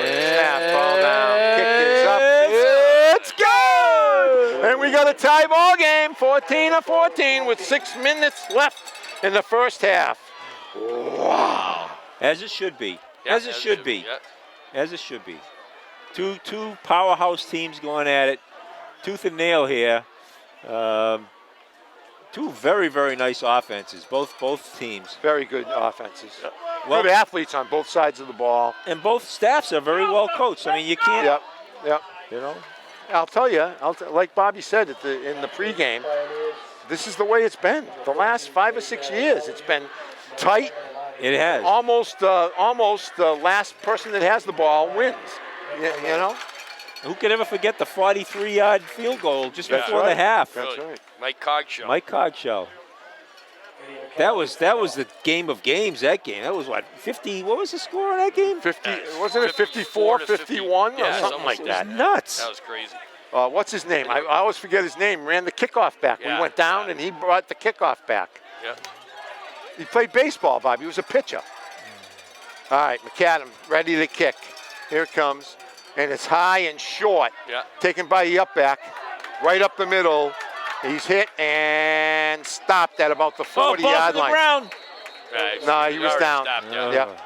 Snap, ball down. Kick is up. It's good! And we got a tie ball game, 14-14 with 6 minutes left in the first half. Wow. As it should be. Yeah, As it should be. Yeah. As it should be. Two powerhouse teams going at it. Tooth and nail here. Two very, very nice offenses, both teams. Very good offenses. Well, Good athletes on both sides of the ball. and both staffs are very well coached. I mean, you can't, Yep. you know. I'll tell you, like Bobby said in the pregame, this is the way it's been. The last 5 or 6 years, it's been tight. It has. Almost the last person that has the ball wins. You know? Who could ever forget the 43-yard field goal just That's before right. the half? That's right. Mike Cogshow. Mike Cogshow. That was the game of games, that game. That was what, 50, what was the score in that game? 50, wasn't it 54, 51 Yeah, or something like It that? was nuts. That was crazy. What's his name? I always forget his name. Ran the kickoff back. Yeah. We went down and he brought the kickoff back. Yeah. He played baseball, Bob. He was a pitcher. All right, McAdam ready to kick. Here it comes. And it's high and short. Yeah. Taken by the up back. Right up the middle. He's hit and stopped at about the 40-yard line. Ground. No, he was already down. stopped, yeah. Yep.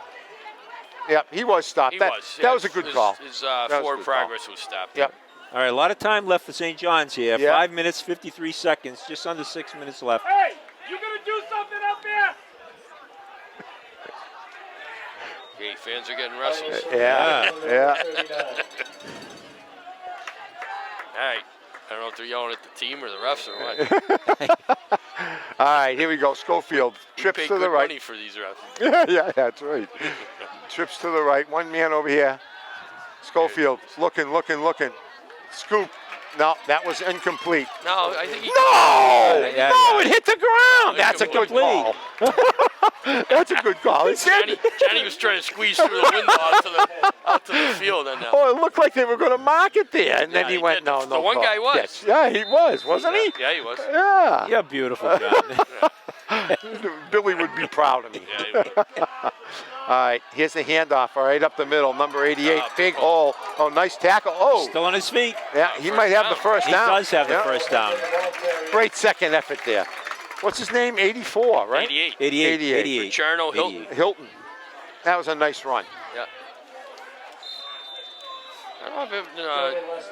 Yep, he was stopped. He that was. that was a good call. His That was a forward good call. progress was stopped. Yep. All right, a lot of time left for St. John's here. Yeah. 5 minutes, 53 seconds, just under 6 minutes left. Hey, you gonna do something up there? Okay, fans are getting restless. Yeah. Yeah. All right. I don't know if they're yelling at the team or the refs or what. All right, here we go. Schofield We trips pay to the good right. money for these refs. Yeah, that's right. Trips to the right. One man over here. Schofield looking. Scoop. No, that was incomplete. No, I think he. No! Yeah, No, yeah. it hit the ground. That's a good call. That's a good call. It did. Johnny was trying to squeeze through the window out to the field, and Oh, it looked like they were going to mark it there, and then Yeah, he he went, did. no, The no one call. guy was. Yes. Yeah, he was, wasn't he? Yeah, he was. Yeah. You're beautiful, John. Billy would be proud of me. Yeah, he was. All right, here's the handoff. All right, up the middle, number 88, big oh. hole. Oh, nice tackle. Oh, Still on his feet. yeah, he might have the first He down. does have the Yeah. first down. Great second effort there. What's his name? 84, right? 88. 88. Charno Hilton. Hilton. That was a nice run. Yeah. I don't know if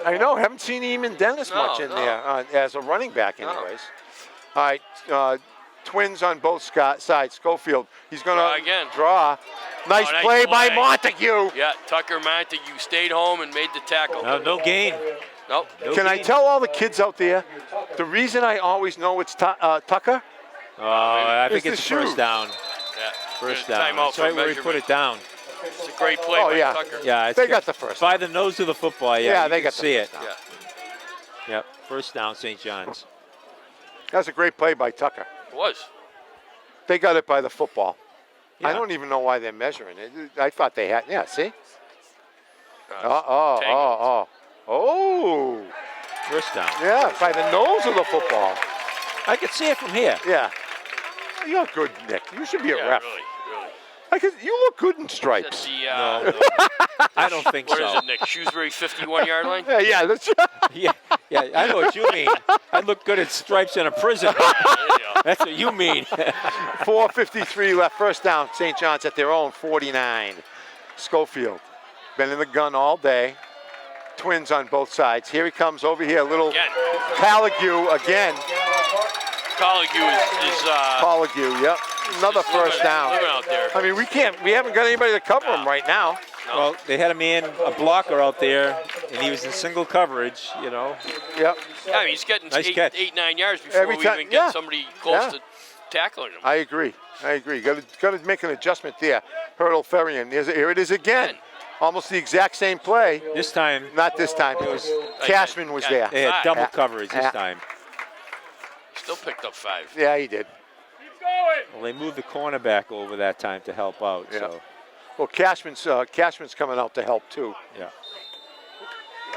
it, I know, haven't seen him and Dennis No, much in no. there as a running back No. anyways. All right, twins on both sides. Schofield, he's going Draw to again. draw. Nice nice play by play. Montague. yeah, Tucker Montague stayed home and made the tackle. No gain. Nope. No Can I gain. tell all the kids out there, the reason I always know it's Tucker? Oh, I It's think the it's shoes. first down. Yeah. First Good down. timeout That's for right where he put measurement. it down. It's a great play Oh, by yeah. Tucker. Yeah, it's They got the first by the nose of the football. Yeah, they you got can the see first it. down. Yeah. Yep, first down, St. John's. That was a great play by Tucker. It was. They got it by the football. I Yeah. don't even know why they're measuring it. I thought they had. Yeah, see? Tangled. Oh. First down. Yeah, by the nose of the football. I could see it from here. Yeah. You're good, Nick. You should be a Yeah, ref. really. You look good in That's stripes. the, No, I don't think what so. is it, Nick? Shrewsbury 51-yard line? Yeah, that's Yeah, I know what you mean. I look good at stripes in a prison. There you go. That's what you mean. 4:53 left. First down. St. John's at their own 49. Schofield, been in the gun all day. Twins on both sides. Here he comes over here. Little Again. Caligue again. Caligue is Caligue, yep. Another just first living down. out there. I mean, we haven't got anybody to cover him right now. No. Well, they had a blocker out there, and he was in single coverage, you know. Yep. Yeah, I mean, he's getting Nice catch. 8-9 yards before Every we time- even yeah. get somebody close Yeah. to tackling him. I agree. Got to make an adjustment there. Hurdle Ferrian. Here it is again. Almost the exact same play. This time, Not this time. It was Cashman was there. they had double Yeah. coverage this Yeah. time. Still picked up 5. Yeah, he did. Keep going. Well, they moved the cornerback over that time to help out. Yeah. So, Well, Cashman's coming out to help too. yeah.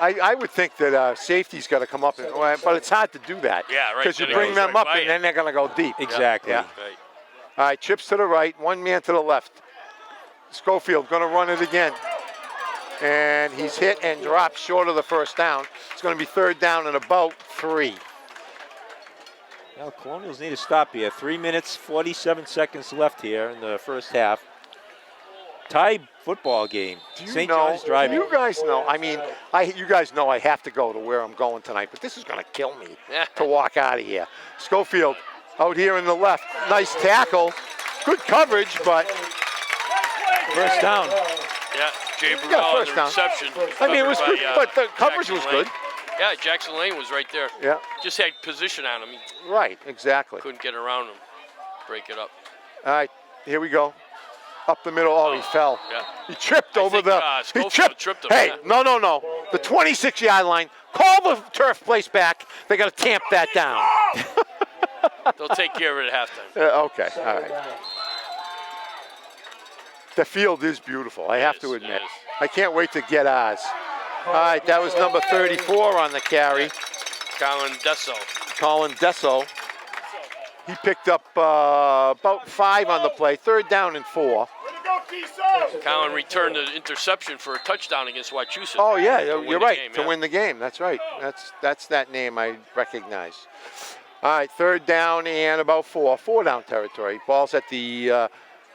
I would think that safety's got to come up, but it's hard to do that. Yeah, right. Because you Then it bring goes them right up by and you. then they're going to go deep. Exactly. Yeah. Right. All right, chips to the right, one man to the left. Schofield going to run it again. And he's hit and dropped short of the first down. It's going to be third down and about 3. Now, Colonials need to stop here. 3 minutes, 47 seconds left here in the first half. Tie football game. St. John's driving. You guys know. I mean, you guys know I have to go to where I'm going tonight, but this is going to kill me to walk out of here. Schofield out here in the left. Nice tackle. Good coverage, but First down. Yeah, Jay got Burrell on first the down. reception. I mean, it was covered good, by, but the coverage Jackson was Lane. good. Yeah, Jackson Lane was right there. Yeah, Just had position on him. He right, exactly. couldn't get around him. Break it up. All right, here we go. Up the middle. Oh, he fell. Yeah. He tripped over think, the. Schofield He tripped him, Hey, yeah. no. The 26-yard line. Call the turf place back. They got to tamp that down. They'll take care of it at halftime. Okay, all right. The field is beautiful, I have to is, it admit. is. I can't wait to get ours. All right, that was number 34 on the carry, Colin Desso. Colin Desso. He picked up about 5 on the play, third down and 4. Way to go, Kiso. Colin returned the interception for a touchdown against Wachusett. Oh yeah, to win you're the right, game, to yeah. win the game. That's right. That's that name I recognize. All right, third down and about 4 down territory. Ball's at the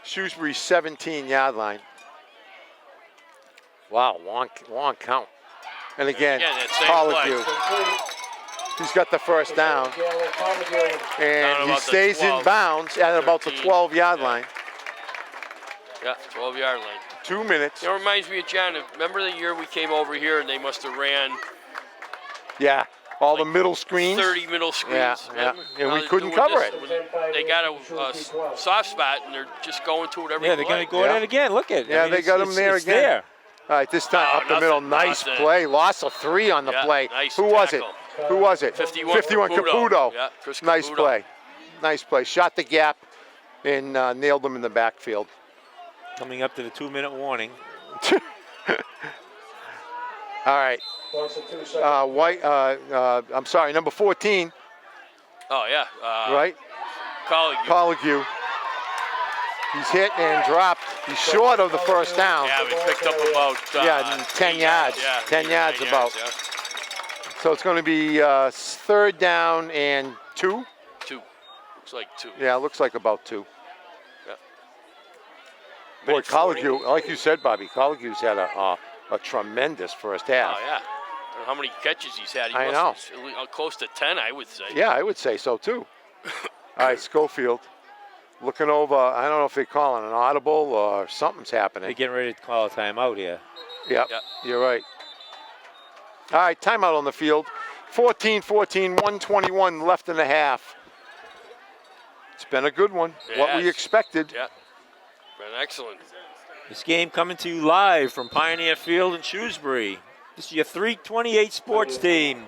Shrewsbury 17-yard line. Wow, long count. And again, that same Coligue. He's got the first down. Down And he about the stays in 12, bounds at about the 13, 12-yard yeah. line. Yeah, 12-yard line. 2 minutes. You know, it reminds me of John. Remember the year we came over here and they must have ran Yeah, all the middle screens. 30 middle screens. Yeah, yeah. Remember? And Now we they're couldn't doing cover this it. when They got a soft spot and they're just going to it every Yeah, they're going play. to go at it again. Look at it. Yeah, they got him there it's again. There. All right, this time Oh, up the middle. nothing, Nice nothing. play. Loss of 3 on the Yeah, play. nice Who was it? tackle. Who was it? 51 Caputo. Caputo. Yeah, Chris Nice Caputo. play. Nice play. Shot the gap and nailed him in the backfield. Coming up to the 2-minute warning. All right. I'm sorry, number 14, Oh, yeah. right? Coligue. He's hit and dropped. He's short of the first down. Yeah, we picked up about 10 yards. Yeah, 10 yards 9 about. yeah. So it's going to be third down and 2. 2. Looks like 2. Yeah, it looks like about 2. Yeah. Boy, Minute 40. Coligue, like you said, Bobby, Coligue's had a tremendous first half. Oh, yeah. I don't know how many catches he's had. I know. Close to 10, I would say. Yeah, I would say so too. All right, Schofield looking over. I don't know if they're calling an audible or something's They're happening. getting ready to call a timeout here. Yep, Yep. you're right. All right, timeout on the field. 14-14, 121 left in the half. It's been a good one. It What we has. expected. Yeah. Been excellent. This game coming to you live from Pioneer Field in Shrewsbury. This is your 328 sports team.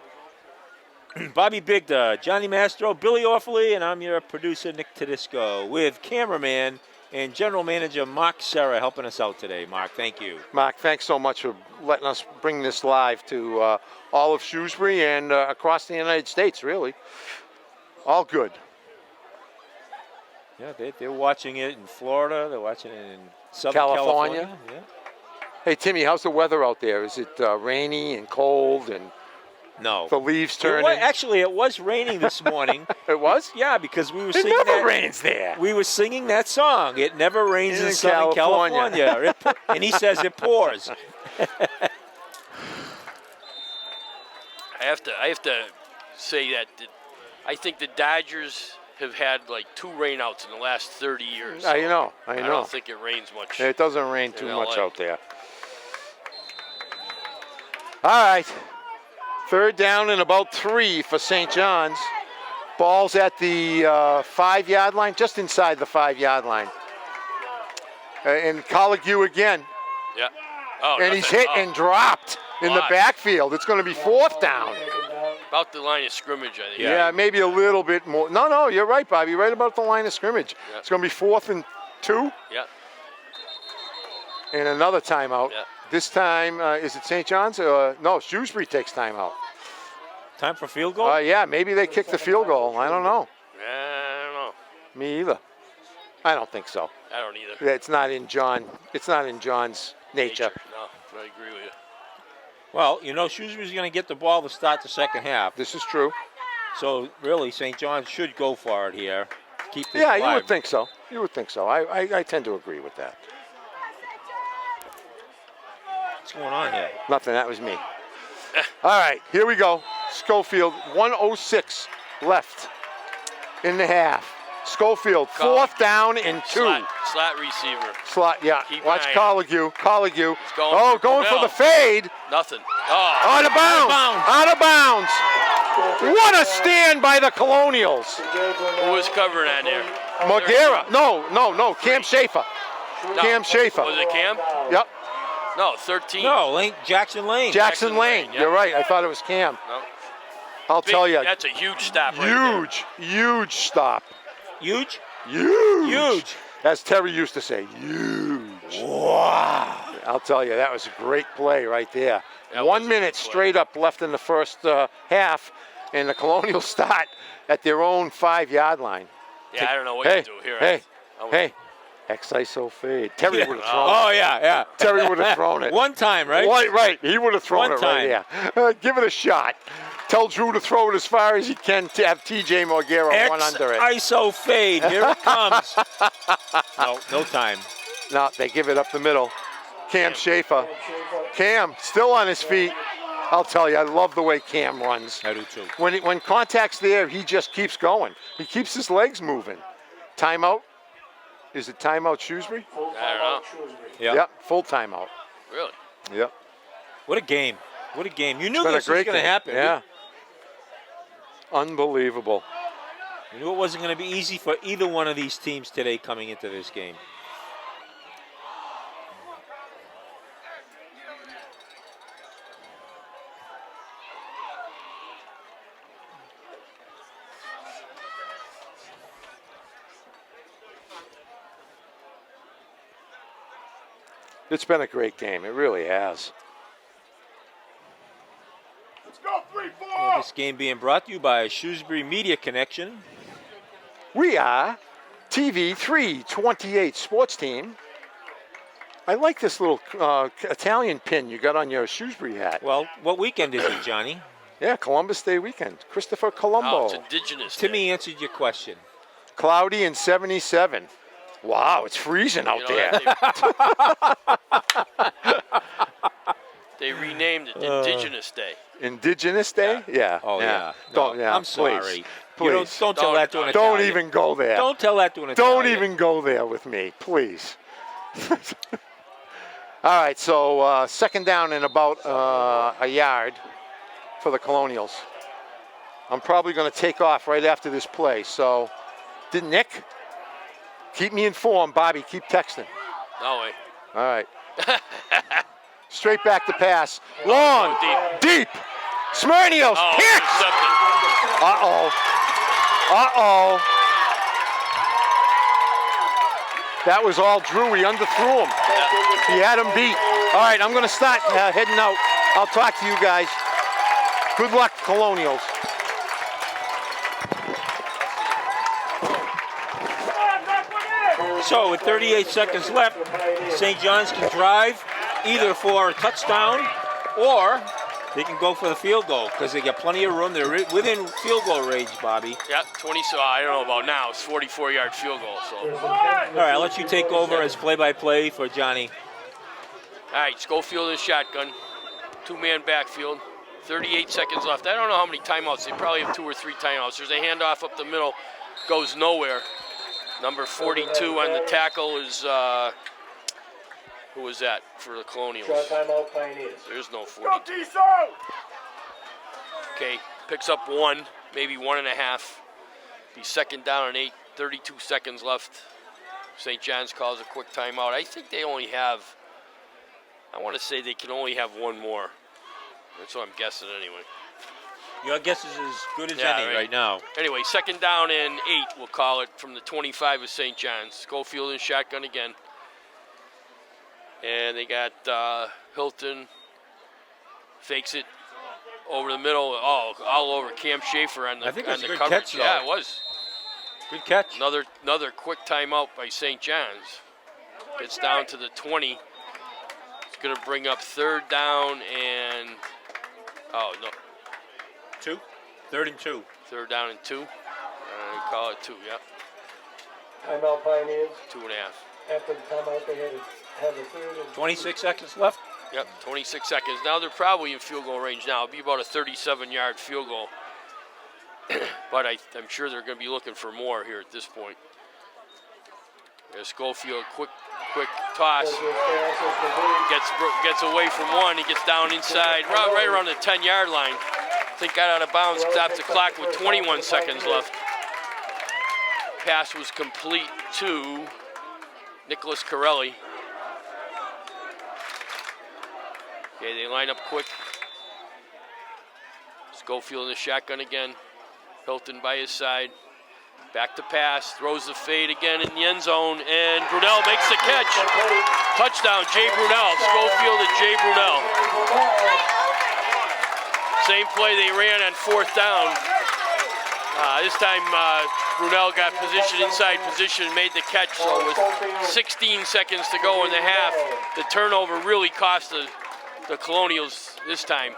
Bobby Bigda, Johnny Mastro, Billy Orfley, and I'm your producer, Nick Tedisco, with cameraman and General Manager Mark Serra helping us out today. Mark, thank you. Mark, thanks so much for letting us bring this live to all of Shrewsbury and across the United States, really. All good. Yeah, they're watching it in Florida. They're watching it in Southern California. Yeah. Hey, Timmy, how's the weather out there? Is it rainy and cold and No. the leaves It turning? actually, it was raining this morning. It was? Yeah, because we were It singing never that. rains there. We were singing that song. It never rains in Southern California. California. And he says it pours. I have to say that I think the Dodgers have had like 2 rainouts in the last 30 years. I know. I don't think it rains much. It doesn't rain too in much LA. out there. All right. 3rd down and about 3 for St. John's. Ball's at the 5-yard line, just inside the 5-yard line. And Coligue again. Yeah. Oh, And he's hit and dropped in the Why? backfield. It's going to be 4th down. About the line of scrimmage, I think. Yeah, maybe a little bit more. No, you're right, Bobby. Right about the line of scrimmage. Yeah. It's going to be 4th and 2. Yeah. And another timeout. Yeah. This time, is it St. John's? No, Shrewsbury takes timeout. Time for field goal? Yeah, maybe they kicked the field goal. I don't know. I don't know. Me either. I don't think so. I don't either. It's not in John. It's not in John's nature. No, I agree with you. Well, Shrewsbury's going to get the ball to start the second half. This is true. So, really, St. John's should go for it here. Keep this Yeah, alive. you would think so. You would think so. I tend to agree with that. What's going on here? Nothing. That was me. All right, here we go. Schofield, 1:06 left in the half. Schofield, 4th down and 2. Slot receiver. Slot, yeah. Keep Watch an eye out. Coligue. going Going for no. the fade. Nothing. Oh. Out of bounds. Out of bounds. What a stand by the Colonials. Who was covering on there? Magera. No. Cam Schaefer. No. Cam Schaefer. Was it Cam? Yep. No, 13. No, Jackson Lane. Jackson Lane. yeah. You're right. I thought it was Cam. No. I'll tell you. That's a huge stop right Huge stop. Huge? Huge. As Terry used to say, huge. Wow. I'll tell you, that was a great play right there. That 1 was a minute good play. straight up left in the first half, and the Colonials start at their own 5-yard line. Yeah, I don't know what to do here. Hey. X-ISO fade. Terry would have thrown Oh, it. yeah. Terry would have thrown it. One time, right? Right. He would have thrown One it right there. Give it a shot. Tell Drew to throw it as far as he can to have TJ Morgera run under it. ISO fade. Here it comes. No time. No, they give it up the middle. Cam Schaefer. Cam, still on his feet. I'll tell you, I love the way Cam runs. I do too. When contact's there, he just keeps going. He keeps his legs moving. Timeout? Is it timeout Shrewsbury? I don't know. Yeah. Yep, full timeout. Really? Yep. What a game. What a game. You knew Been a this was great going to game. happen. Yeah. Unbelievable. You knew it wasn't going to be easy for either one of these teams today coming into this game. It's been a great game. It really has. Let's go, 3-4. This game being brought to you by Shrewsbury Media Connection. We are TV 328 Sports Team. I like this little Italian pin you got on your Shrewsbury hat. Well, what weekend is it, Johnny? Yeah, Columbus Day weekend. Christopher Colombo. Oh, it's Indigenous. Timmy answered your question. Cloudy and 77. Wow, it's freezing out there. They renamed it Indigenous Day. Indigenous Day? Yeah. Oh, yeah. Don't, No, yeah, I'm sorry. Please. You Please. don't tell that to an Don't Italian. even go there. Don't tell that to an Don't Italian. even go there with me, please. All right, so second down and about a yard for the Colonials. I'm probably going to take off right after this play. So, Nick, keep me informed. Bobby, keep texting. No way. All right. Straight back to pass. Long, deep. Smyrnios, Oh, hit! intercepted. Uh-oh. Uh-oh. That was all Drew. He underthrew him. He had him beat. All right, I'm going to start heading out. I'll talk to you guys. Good luck, Colonials. So with 38 seconds left, St. John's can drive either for a touchdown or they can go for the field goal because they got plenty of room. They're within field goal range, Bobby. Yeah, 20. So I don't know about now. It's 44-yard field goal. So. All right, I'll let you take over as play-by-play for Johnny. All right, Schofield in shotgun. Two-man backfield. 38 seconds left. I don't know how many timeouts. They probably have 2 or 3 timeouts. There's a handoff up the middle. Goes nowhere. Number 42 on the tackle is, who was that for the Colonials? There's no 42. Okay, picks up 1, maybe 1.5. Be second down and 8, 32 seconds left. St. John's calls a quick timeout. I think they only have, I want to say they can only have 1 more. That's what I'm guessing anyway. Your guess is as good as any right now. Anyway, second down and 8, we'll call it, from the 25 of St. John's. Schofield in shotgun again. And they got Hilton, fakes it over the middle, all over Cam Schaefer on the, I think it was on a the good coverage. catch, though. Yeah, it was. Good catch. Another quick timeout by St. John's. Gets down to the 20. It's going to bring up third down and, oh, no. 2? Third and 2. Third down and 2. Call it 2, yeah. Timeout Pioneers. 2.5. After the timeout, they had to have a third and 26 seconds left. Yep, 26 seconds. Now they're probably in field goal range now. It'll be about a 37-yard field goal. But I'm sure they're going to be looking for more here at this point. There's Schofield, quick toss. Gets away from 1. He gets down inside, right around the 10-yard line. I think got out of bounds, stops the clock with 21 seconds left. Pass was complete to Nicholas Corelli. Okay, they line up quick. Schofield in the shotgun again. Hilton by his side. Back to pass, throws the fade again in the end zone, and Brunel makes the catch. Touchdown, Jay Brunel. Schofield and Jay Brunel. Same play they ran on 4th down. This time Brunel got inside position, and made the catch. So with 16 seconds to go in the half, the turnover really cost the Colonials this time.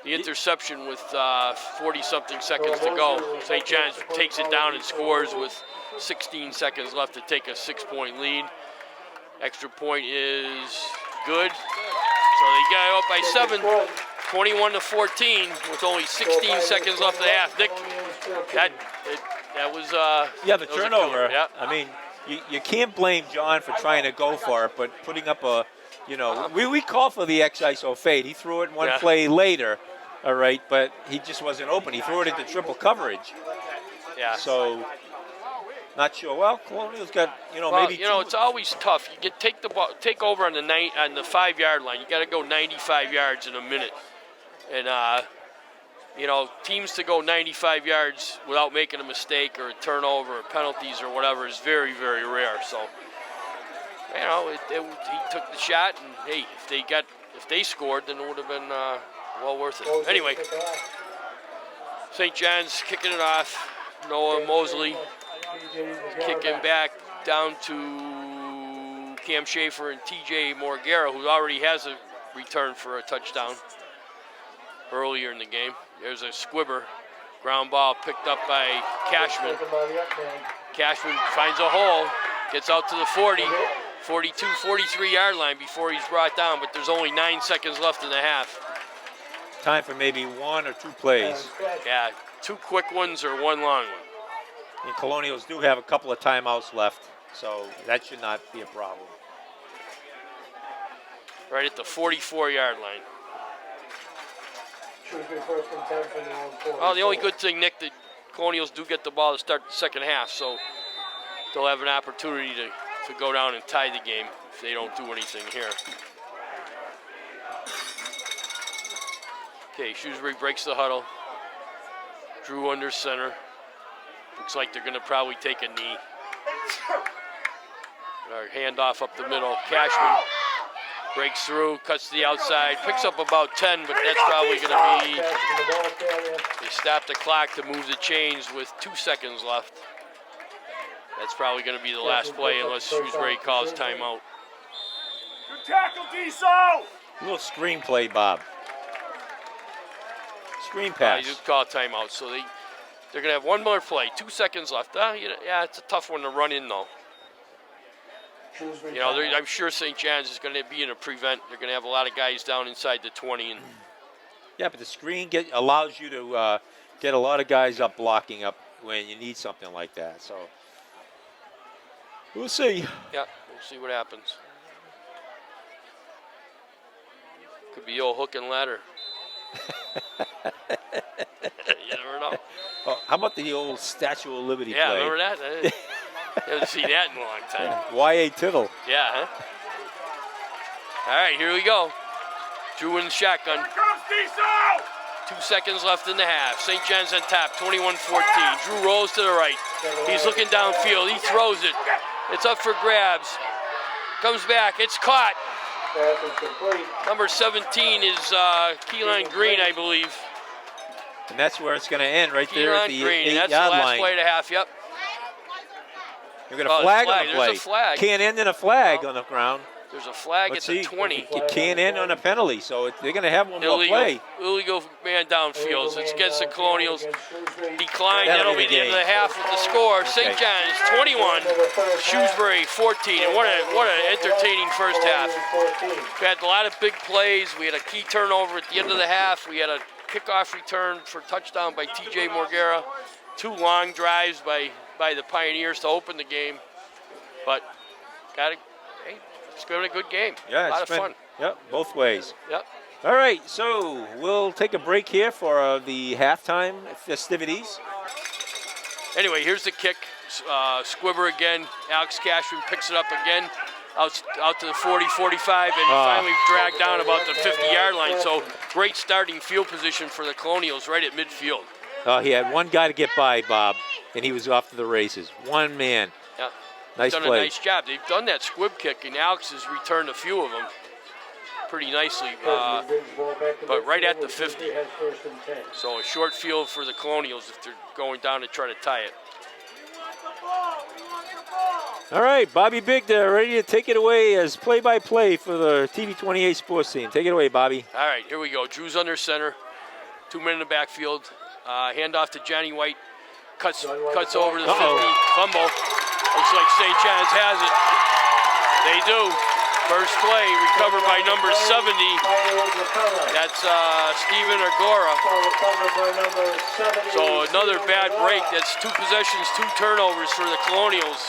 The interception with 40-something seconds to go. St. John's takes it down and scores with 16 seconds left to take a 6-point lead. Extra point is good. So they got up by 7, 21-14, with only 16 seconds left of the half. Nick, that was the turnover. Yeah. I mean, you can't blame John for trying to go for it, but putting up a, we call for the X-ISO fade. He threw it one play later, all right, but he just wasn't open. He threw it into triple coverage. Yeah. So, not sure. Well, Colonial's got, maybe. It's always tough. You get take over on the 5-yard line. You got to go 95 yards in a minute, and teams to go 95 yards without making a mistake or a turnover or penalties or whatever is very, very rare. So, he took the shot, and hey, if they scored, then it would have been well worth it. Anyway, St. John's kicking it off. Noah Mosley kicking back down to Cam Schaefer and TJ Morgera, who already has a return for a touchdown earlier in the game. There's a squibber. Ground ball picked up by Cashman. Cashman finds a hole, gets out to the 40, 42, 43-yard line before he's brought down, but there's only 9 seconds left in the half. Time for maybe 1 or 2 plays. Yeah, 2 quick ones or 1 long one. And Colonials do have a couple of timeouts left, so that should not be a problem. Right at the 44-yard line. Well, the only good thing, Nick, the Colonials do get the ball to start the second half, so they'll have an opportunity to go down and tie the game if they don't do anything here. Okay, Shrewsbury breaks the huddle. Drew under center. Looks like they're going to probably take a knee. Or handoff up the middle. Cashman breaks through, cuts to the outside, picks up about 10, but that's probably going to be. They stop the clock to move the chains with 2 seconds left. That's probably going to be the last play unless Shrewsbury calls timeout. Good tackle, Diesel! Little screen play, Bob. Screen You pass. call timeout, so they're going to have one more play. 2 seconds left. Yeah, it's a tough one to run in, though. You know, I'm sure St. John's is going to be in a prevent. They're going to have a lot of guys down inside the 20. And Yeah, but the screen allows you to get a lot of guys up blocking up when you need something like that. So we'll see. yeah, we'll see what happens. Could be old hook and ladder. You never know. Oh, how about the old Statue of Liberty Yeah, play? remember that? I haven't seen that in a long time. Y.A. Tittle. Yeah, huh? All right, here we go. Drew in the shotgun. Here comes Diesel! 2 seconds left in the half. St. John's on top, 21-14. Drew rolls to the right. He's looking downfield. He throws it. It's up for grabs. Comes back. It's caught. Pass is complete. Number 17 is Keelan Green, I believe. And that's where it's going to end, right there at Keelan the Green. That's the 8-yard last line. play of the half. Yep. You're going to Oh, flag there's on the there's play. a flag. Can't end in a flag on the ground. There's a flag Let's at the see. 20. You can't end on a penalty, so they're going to have one more play. Illegal man downfield. So it's against the Colonials. Decline. That'll That'll be be the the end of the game. half with the score. St. Okay. John's 21, Shrewsbury 14. And what an entertaining first half. We had a lot of big plays. We had a key turnover at the end of the half. We had a kickoff return for touchdown by T.J. Morgera. 2 long drives by the Pioneers to open the game. But it's been a good game. Yeah, a lot it's of been, fun. Yep, both ways. Yep. All right, so we'll take a break here for the halftime festivities. Anyway, here's the kick. Squibber again. Alex Cashman picks it up again. Out to the 40, 45, and finally dragged down about the 50-yard line. So great starting field position for the Colonials right at midfield. He had one guy to get by, Bob, and he was off to the races. One man. Yeah. Nice Done play. a nice job. They've done that squib kick, and Alex has returned a few of them pretty nicely. But right at the 50. So a short field for the Colonials if they're going down to try to tie it. All right, Bobby Big there, ready to take it away as play-by-play for the TV28 sports team. Take it away, Bobby. All right, here we go. Drew's under center. 2 men in the backfield. Handoff to Johnny White. Cuts over to the 50. Fumble. Looks like St. John's has it. They do. First play recovered by number 70. That's Steven Agora. So another bad break. That's 2 possessions, 2 turnovers for the Colonials.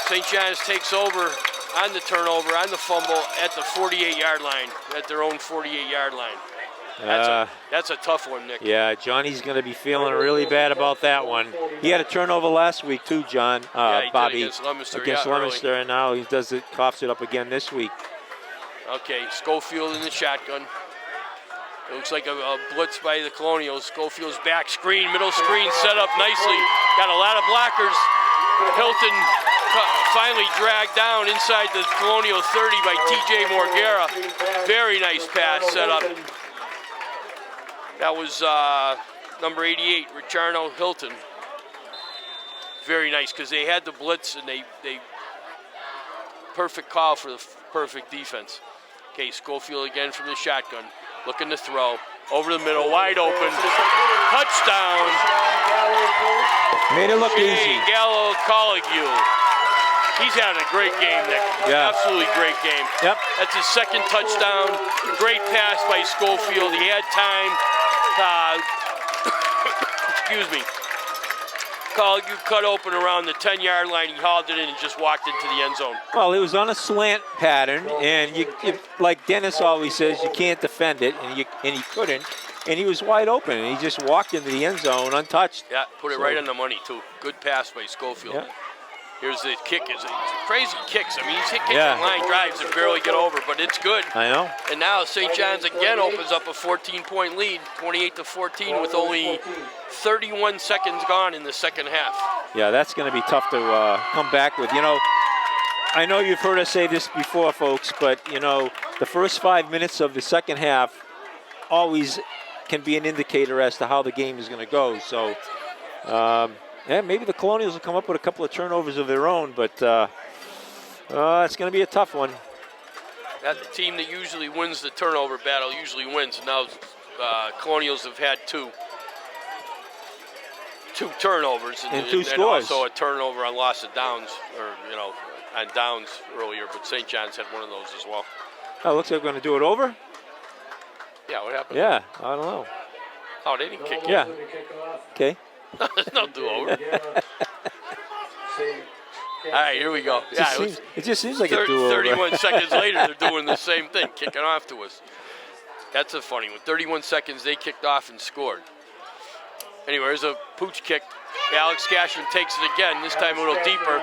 St. John's takes over on the turnover, on the fumble at the 48-yard line, at their own 48-yard line. That's a tough one, Nick. Yeah, Johnny's going to be feeling really bad about that one. He had a turnover last week too, John. He Bobby did against Leominster. against yeah, Leominster, and now he coughs it up again this week. Okay, Schofield in the shotgun. It looks like a blitz by the Colonials. Schofield's back screen, middle screen set up nicely. Got a lot of blockers. Hilton finally dragged down inside the Colonial 30 by T.J. Morgera. Very nice pass set up. That was number 88, Richardo Hilton. Very nice because they had the blitz and they perfect call for the perfect defense. Okay, Schofield again from the shotgun, looking to throw over the middle, wide open, touchdown. Made it look Jay easy. Gallo Colligue. He's having a great game, Nick. Yeah. Absolutely great game. Yep. That's his second touchdown. Great pass by Schofield. He had time. Excuse me. Colligue cut open around the 10-yard line. He hauled it in and just walked into the end zone. Well, it was on a slant pattern, and you like Dennis always says, you can't defend it, and he couldn't. And he was wide open, and he just walked into the end zone untouched. Yeah, put it right on the money, too. Good pass by Schofield. Yeah. Here's the kick. It's crazy kicks. I mean, he's kicking line drives that barely get over, but it's good. I know. And now St. John's again opens up a 14-point lead, 28-14, with only 31 seconds gone in the second half. Yeah, that's going to be tough to come back with. You know, I know you've heard us say this before, folks, but, you know, the first 5 minutes of the second half always can be an indicator as to how the game is going to go. So, yeah, maybe the Colonials will come up with a couple of turnovers of their own, but it's going to be a tough one. That the team that usually wins the turnover battle usually wins. Now Colonials have had two turnovers and two and scores. also a turnover on loss of downs, or on downs earlier. But St. John's had one of those as well. Oh, looks like we're going to do it over. Yeah, what happened? Yeah, I don't know. Oh, they didn't kick it. Yeah. Okay. There's no do over. All right, here we go. Yeah, It just seems like a do-over. 31 seconds later, they're doing the same thing, kicking off to us. That's a funny one. 31 seconds, they kicked off and scored. Anyway, there's a pooch kick. Alex Cashman takes it again, this time a little deeper.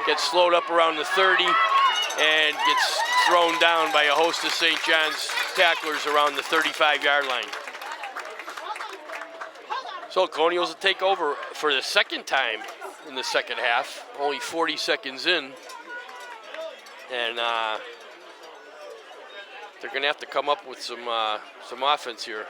Gets slowed up around the 30 and gets thrown down by a host of St. John's tacklers around the 35-yard line. So Colonials will take over for the second time in the second half, only 40 seconds in. And they're going to have to come up with some offense here.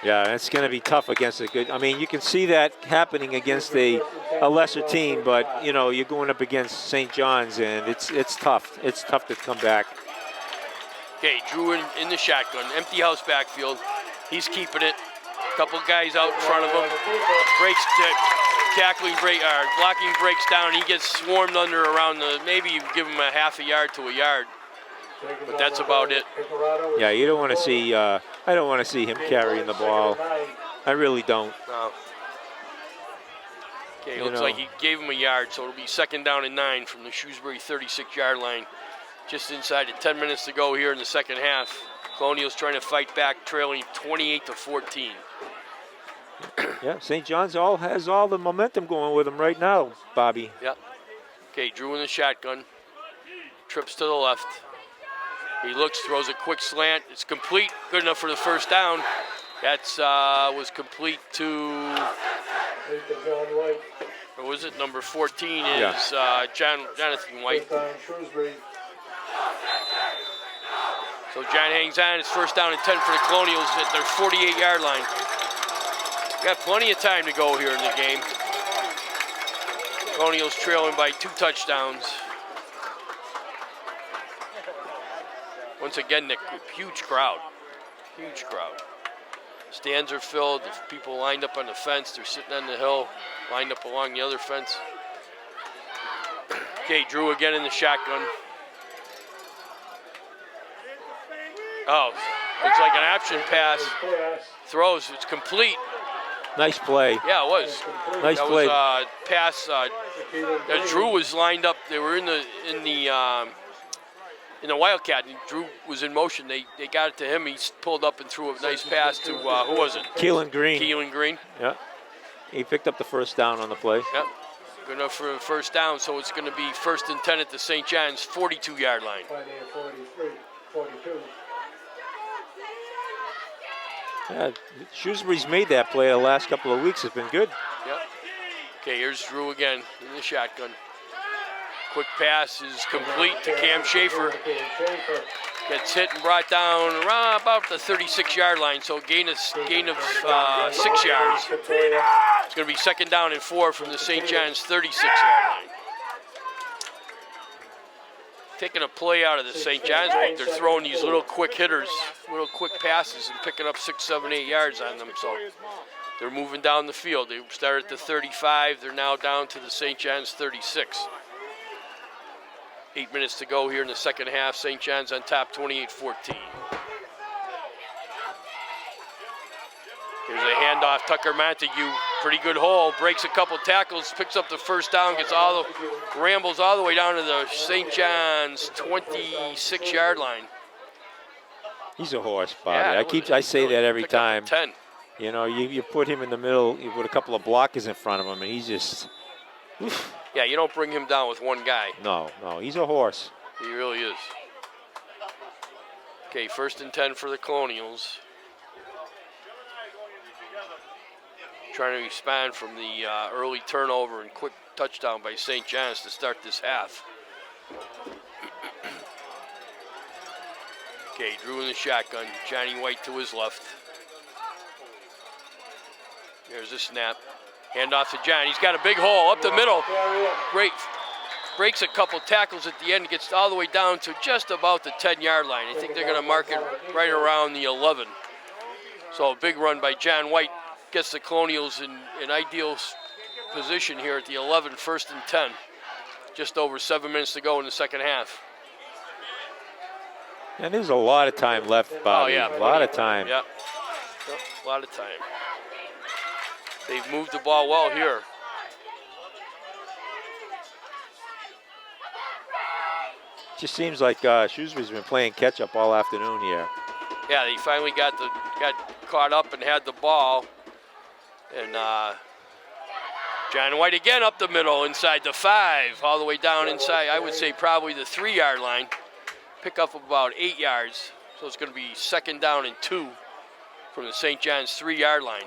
Yeah, it's going to be tough against a good. I mean, you can see that happening against a lesser team, but you know you're going up against St. John's, and it's tough. It's tough to come back. Okay, Drew in the shotgun, empty house backfield. He's keeping it. Couple guys out in front of him. Blocking breaks down. He gets swarmed under around maybe you give him a half a yard to a yard. But that's about it. Yeah, you don't want to see. I don't want to see him carrying the ball. I really don't. No. Okay, looks like he gave him a yard, so it'll be 2nd down and 9 from the Shrewsbury 36-yard line. Just inside of 10 minutes to go here in the second half. Colonials trying to fight back, trailing 28-14. Yeah, St. John's has all the momentum going with them right now, Bobby. Yep. Okay, Drew in the shotgun. Trips to the left. He looks, throws a quick slant. It's complete. Good enough for the first down. That's was complete to, what was it? Number 14 is Jonathan White. So John hangs on. It's 1st down and 10 for the Colonials at their 48-yard line. Got plenty of time to go here in the game. Colonials trailing by 2 touchdowns. Once again, the huge crowd. Huge crowd. Stands are filled. The people lined up on the fence. They're sitting on the hill, lined up along the other fence. Okay, Drew again in the shotgun. Oh, looks like an option pass. Throws, it's complete. Nice play. Yeah, it was. Nice play. That was pass. Drew was lined up. They were in the Wildcat, and Drew was in motion. They got it to him. He pulled up and threw a nice pass to, who was it? Keelan Green. Keelan Green. Yeah. He picked up the 1st down on the play. Yep. Good enough for a 1st down, so it's going to be 1st and 10 at the St. John's 42-yard line. 42. Yeah, Shrewsbury's made that play the last couple of weeks. It's been good. Yep. Okay, here's Drew again in the shotgun. Quick pass is complete to Cam Schaefer. Gets hit and brought down around about the 36-yard line, so gain of 6 yards. It's going to be 2nd down and 4 from the St. John's 36-yard line. Taking a play out of the St. John's book, they're throwing these little quick hitters, little quick passes and picking up 6, 7, 8 yards on them. So they're moving down the field. They started at the 35. They're now down to the St. John's 36. 8 minutes to go here in the second half. St. John's on top 28-14. Here's a handoff. Tucker Montague, pretty good hole. Breaks a couple tackles, picks up the 1st down, rambles all the way down to the St. John's 26-yard line. He's a horse, Bobby. Yeah, I say that every time. 10. You know, you put him in the middle, you put a couple of blockers in front of him, and he's just. Oof. Yeah, you don't bring him down with one guy. No, he's a horse. He really is. Okay, 1st and 10 for the Colonials. trying to respond from the early turnover and quick touchdown by St. John's to start this half. Okay, Drew in the shotgun. Johnny White to his left. There's a snap. Handoff to John. He's got a big hole up the middle. Great. Breaks a couple tackles at the end. Gets all the way down to just about the 10-yard line. I think they're going to mark it right around the 11. So a big run by John White gets the Colonials in an ideal position here at the 11, 1st and 10. Just over 7 minutes to go in the second half. And there's a lot of time left, Bobby. Oh, yeah. A lot of time. Yep. A lot of time. They've moved the ball well here. Just seems like Shrewsbury's been playing catch-up all afternoon here. Yeah, they finally got caught up and had the ball. And John White again up the middle, inside the 5, all the way down inside, I would say probably the 3-yard line. Pick up about 8 yards. So it's going to be 2nd down and 2 from the St. John's 3-yard line.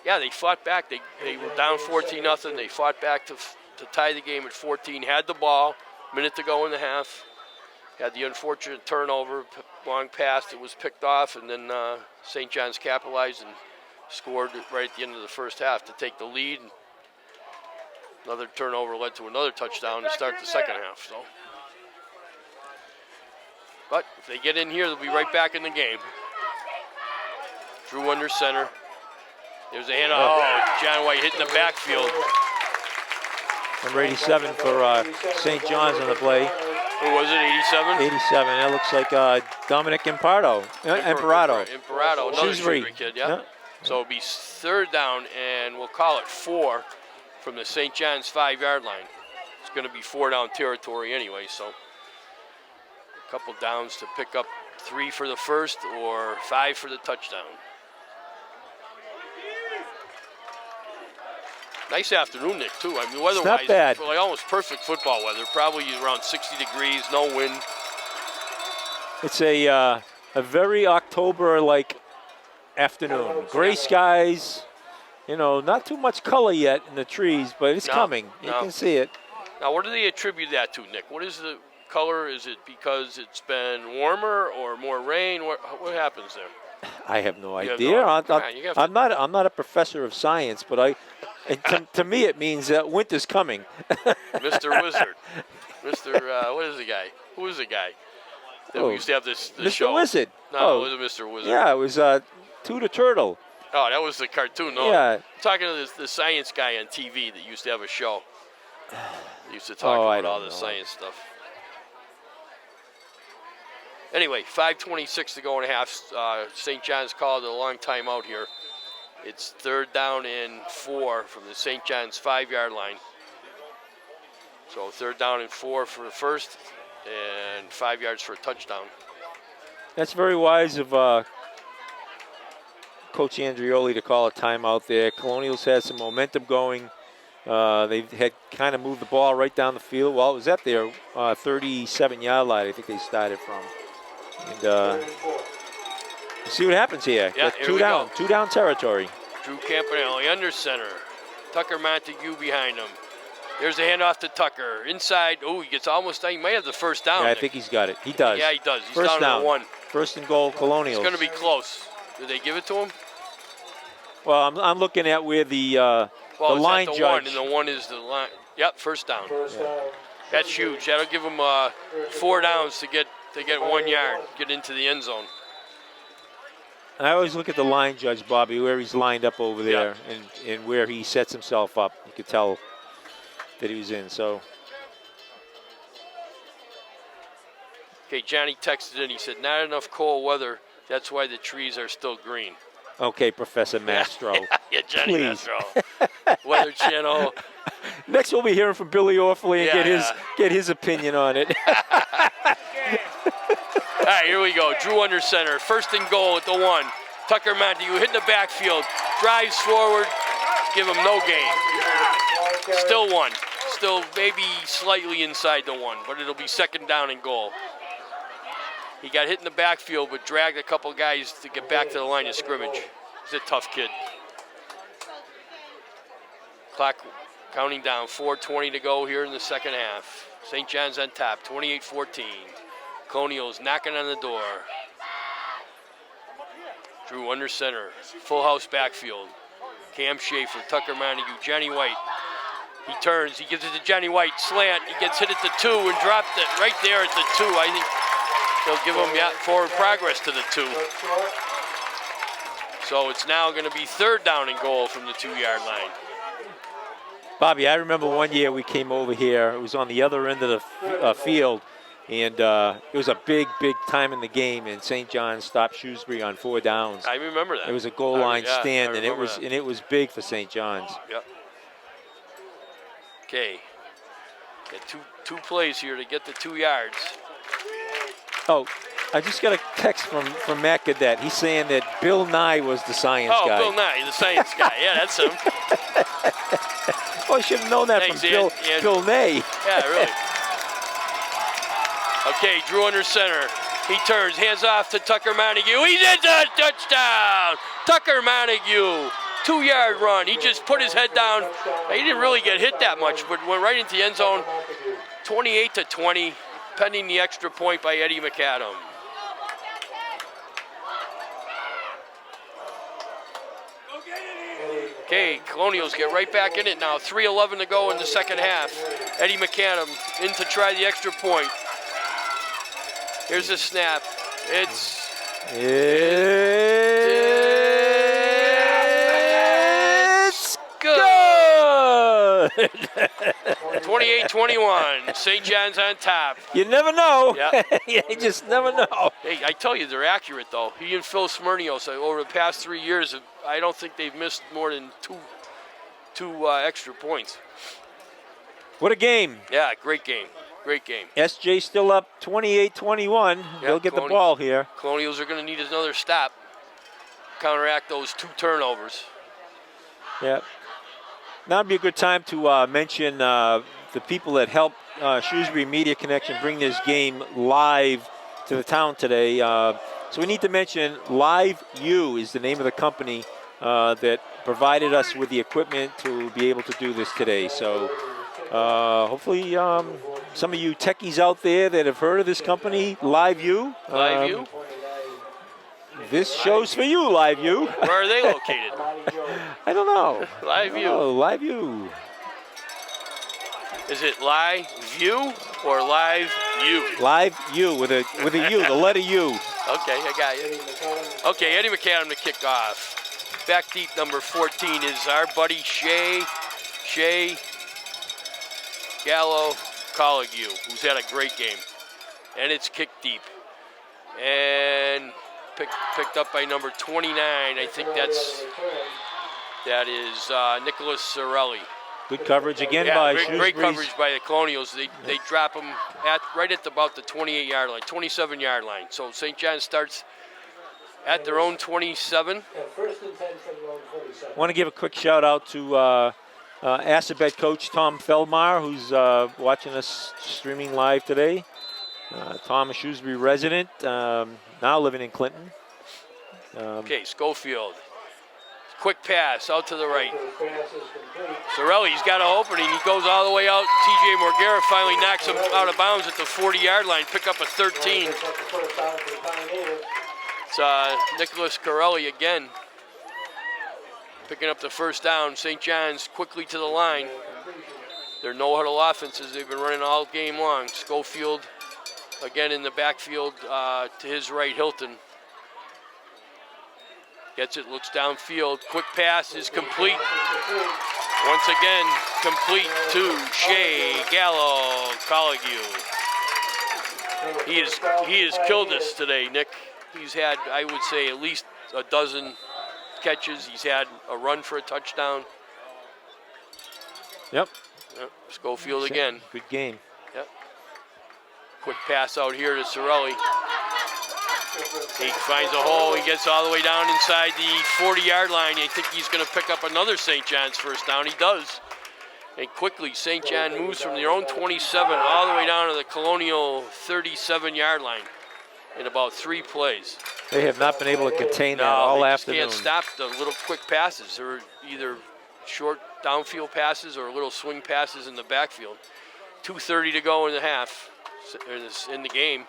Yeah, they fought back. They were down 14-0. They fought back to tie the game at 14. Had the ball, minute to go in the half. Had the unfortunate turnover, long pass that was picked off, and then St. John's capitalized and scored right at the end of the first half to take the lead. Another turnover led to another touchdown to start the second half. So, but if they get in here, they'll be right back in the game. Drew under center. There's a handoff. Oh, John White hitting the backfield. Number 87 for St. John's on the play. Who was it, 87? 87. That looks like Dominic Imparato. Imparato. Imparato, another Shrewsbury Shrewsbury kid, yeah. So it'll be 3rd down, and we'll call it 4 from the St. John's 5-yard line. It's going to be 4-down territory anyway, so a couple downs to pick up 3 for the first or 5 for the touchdown. Nice afternoon, Nick, too. I mean, weather-wise, not bad. like almost perfect football weather. Probably around 60 degrees, no wind. It's a very October-like afternoon. Gray skies, not too much color yet in the trees, but it's coming. You can see it. Now, what do they attribute that to, Nick? What is the color? Is it because it's been warmer or more rain? What happens there? I have no idea. I'm not a professor of science, but to me it means that winter's coming. Mr. Wizard. What is the guy? Who is the guy that we used to have this Mr. show? Wizard. No, it was Mr. Wizard. Yeah, it was Tutor Turtle. Oh, that was the cartoon. No, yeah. I'm talking to the science guy on TV that used to have a show. He used to talk about all the science stuff. Anyway, 5:26 to go in a half. St. John's called a long timeout here. It's 3rd down and 4 from the St. John's 5-yard line. So 3rd down and 4 for the first and 5 yards for a touchdown. That's very wise of Coach Andrioli to call a timeout there. Colonials had some momentum going. They had kind of moved the ball right down the field. Well, it was at their 37-yard line, I think they started from. And see what happens here. Yeah, here two down territory. Drew Campanelli under center. Tucker Montague behind him. There's a handoff to Tucker. Inside. Oh, he gets almost down. He might have the first down. Yeah, I Nick. think he's got it. He does. Yeah, he does. He's first down to 1. 1st and goal, Colonials. It's going to be close. Did they give it to him? Well, I'm looking at where the line the judge. 1, and the 1 is the line. Yep, first down. First down. That's huge. That'll give them 4 downs to get 1 yard, get into the end zone. I always look at the line judge, Bobby, where he's lined up over there and where he sets himself up. You could tell that he was in. So. Okay, Johnny texted in. He said, not enough cold weather. That's why the trees are still green. Okay, Professor Mastro. Yeah, Johnny Please. Mastro. Weather Channel. Next, we'll be hearing from Billy Orfley and get his opinion on it. All right, here we go. Drew under center. 1st and goal at the 1. Tucker Montague hitting the backfield. Drives forward. Give him no gain. Still 1. Still maybe slightly inside the 1, but it'll be 2nd down and goal. He got hit in the backfield, but dragged a couple guys to get back to the line of scrimmage. He's a tough kid. Clock counting down, 4:20 to go here in the second half. St. John's on top, 28-14. Colonial's knocking on the door. Drew under center, full house backfield. Cam Schaefer, Tucker Montague, Johnny White. He turns, he gives it to Johnny White, slant. He gets hit at the 2 and dropped it right there at the 2. I think they'll give him forward progress to the 2. So it's now going to be 3rd down and goal from the 2-yard line. Bobby, I remember one year we came over here. It was on the other end of the field, and it was a big, big time in the game. And St. John's stopped Shrewsbury on 4 downs. I remember that. It was a goal line stand, I and it was big for St. John's. Yep. Okay. Got two plays here to get the 2 yards. Oh, I just got a text from Matt Cadet. He's saying that Bill Nye was the science guy. Oh, Bill Nye, the science guy. Yeah, that's him. Oh, I should have known that Thanks, from Ian. Bill Nye. Yeah, really. Okay, Drew under center. He turns, hands off to Tucker Montague. He's in the touchdown. Tucker Montague, 2-yard run. He just put his head down. He didn't really get hit that much, but went right into the end zone. 28-20, pending the extra point by Eddie McAdam. Okay, Colonials get right back in it now. 3:11 to go in the second half. Eddie McAdam in to try the extra point. Here's the snap. It's good. 28-21. St. John's on top. You never know. Yeah. You just never know. Hey, I tell you, they're accurate, though. He and Phil Smyrnio, so over the past 3 years, I don't think they've missed more than two extra points. What a game. Yeah, great game. Great game. SJ still up 28-21. They'll get the ball here. Colonials are going to need another stop. Counteract those 2 turnovers. Yeah. Now would be a good time to mention the people that helped Shrewsbury Media Connection bring this game live to the town today. So we need to mention Live U is the name of the company that provided us with the equipment to be able to do this today. So hopefully some of you techies out there that have heard of this company, Live U. Live U? This show's for you, Live U. Where are they located? I don't know. Live U. Oh, Live U. Is it Live View or Live U? Live U with a U, the letter U. Okay, I got you. Okay, Eddie McAdam to kick off. Back deep, number 14 is our buddy Shea Gallo Colligue, who's had a great game. And it's kicked deep. And picked up by number 29. I think that is Nicholas Sorelli. Good coverage again Yeah, by great Shrewsbury's. coverage by the Colonials. They drop him right at about the 28-yard line, 27-yard line. So St. John starts at their own 27. Want to give a quick shout out to Assabet coach Tom Feldmar, who's watching us streaming live today. Tom, a Shrewsbury resident, now living in Clinton. Okay, Schofield. Quick pass out to the right. Sorelli's got an opening. He goes all the way out. TJ Morgera finally knocks him out of bounds at the 40-yard line. Pick up a 13. It's Nicholas Corelli again. Picking up the first down. St. John's quickly to the line. They're no-huddle offenses. They've been running all game long. Schofield again in the backfield to his right, Hilton. Gets it, looks downfield. Quick pass is complete. Once again, complete to Shea Gallo Colligue. He has killed us today, Nick. He's had, I would say, at least a dozen catches. He's had a run for a touchdown. Yep. Schofield again. Good game. Yep. Quick pass out here to Sorelli. He finds a hole. He gets all the way down inside the 40-yard line. I think he's going to pick up another St. John's first down. He does. And quickly, St. John moves from their own 27 all the way down to the Colonial 37-yard line in about 3 plays. They have not been able to contain that all they afternoon. Can't stop the little quick passes. They're either short downfield passes or little swing passes in the backfield. 2:30 to go in the half, in the game.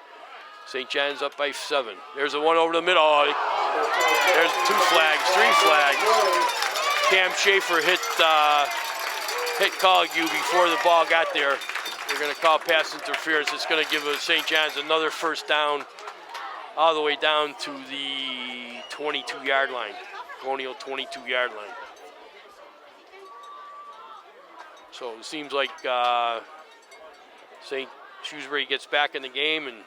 St. John's up by 7. There's the one over the middle. There's 2 flags, 3 flags. Cam Schaefer hit Colligue before the ball got there. They're going to call pass interference. It's going to give St. John's another first down all the way down to the 22-yard line, Colonial 22-yard line. So it seems like St. Shrewsbury gets back in the game, and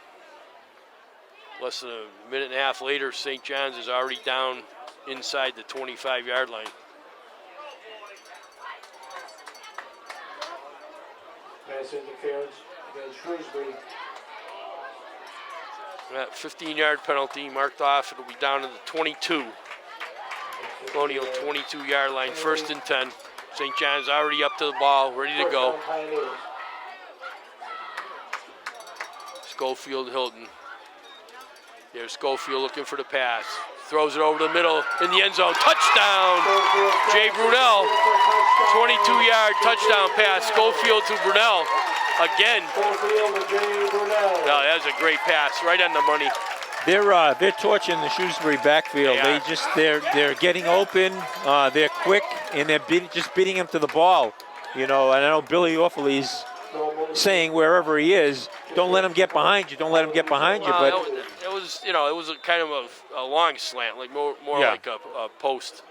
less than a minute and a half later, St. John's is already down inside the 25-yard line. Pass interference against Shrewsbury. That 15-yard penalty marked off. It'll be down to the 22. Colonial 22-yard line, 1st and 10. St. John's already up to the ball, ready to go. Schofield Hilton. There's Schofield looking for the pass. Throws it over the middle in the end zone. Touchdown! Jay Brunel. 22-yard touchdown pass. Schofield to Brunel. Again. No, that was a great pass. Right on the money. They're torching the Shrewsbury backfield. They're getting open. They're quick, and they're just beating him to the ball. You know, and I know Billy Orphaley's saying wherever he is, don't let him get behind you. Don't let him get behind you. But it was a kind of a long slant, like more like a post,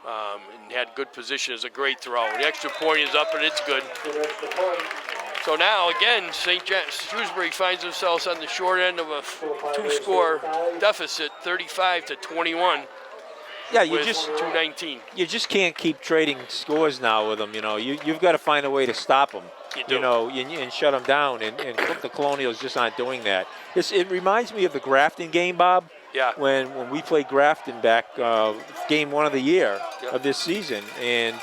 and had good position. It's a great throw. The extra point is up, and it's good. So now, again, Shrewsbury finds themselves on the short end of a 2-score deficit, 35-21. Yeah, with 2:19. You just can't keep trading scores now with them. You know, you've got to find a way to stop them. You know, and shut them down. And the Colonials just aren't doing that. It reminds me of the Grafton game, Bob. Yeah. When we played Grafton back game 1 of the year of this season, and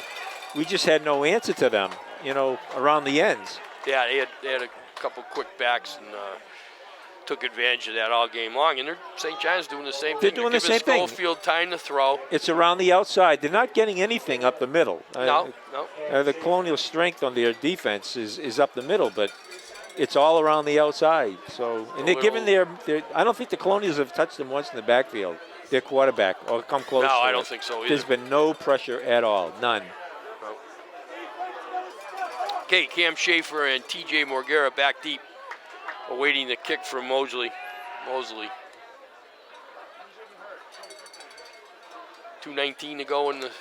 we just had no answer to them. You know, around the ends. Yeah, they had a couple quick backs and took advantage of that all game long. And St. John's doing the same thing. They're doing the same thing. Schofield time to throw. It's around the outside. They're not getting anything up the middle. No. The Colonial strength on their defense is up the middle, but it's all around the outside. So, and they're giving their I don't think the Colonials have touched them once in the backfield. Their quarterback or come close. No, to I it. don't think so either. There's been no pressure at all, none. Okay, Cam Schaefer and TJ Morgera back deep, awaiting the kick from Mosley. 2:19 to go in the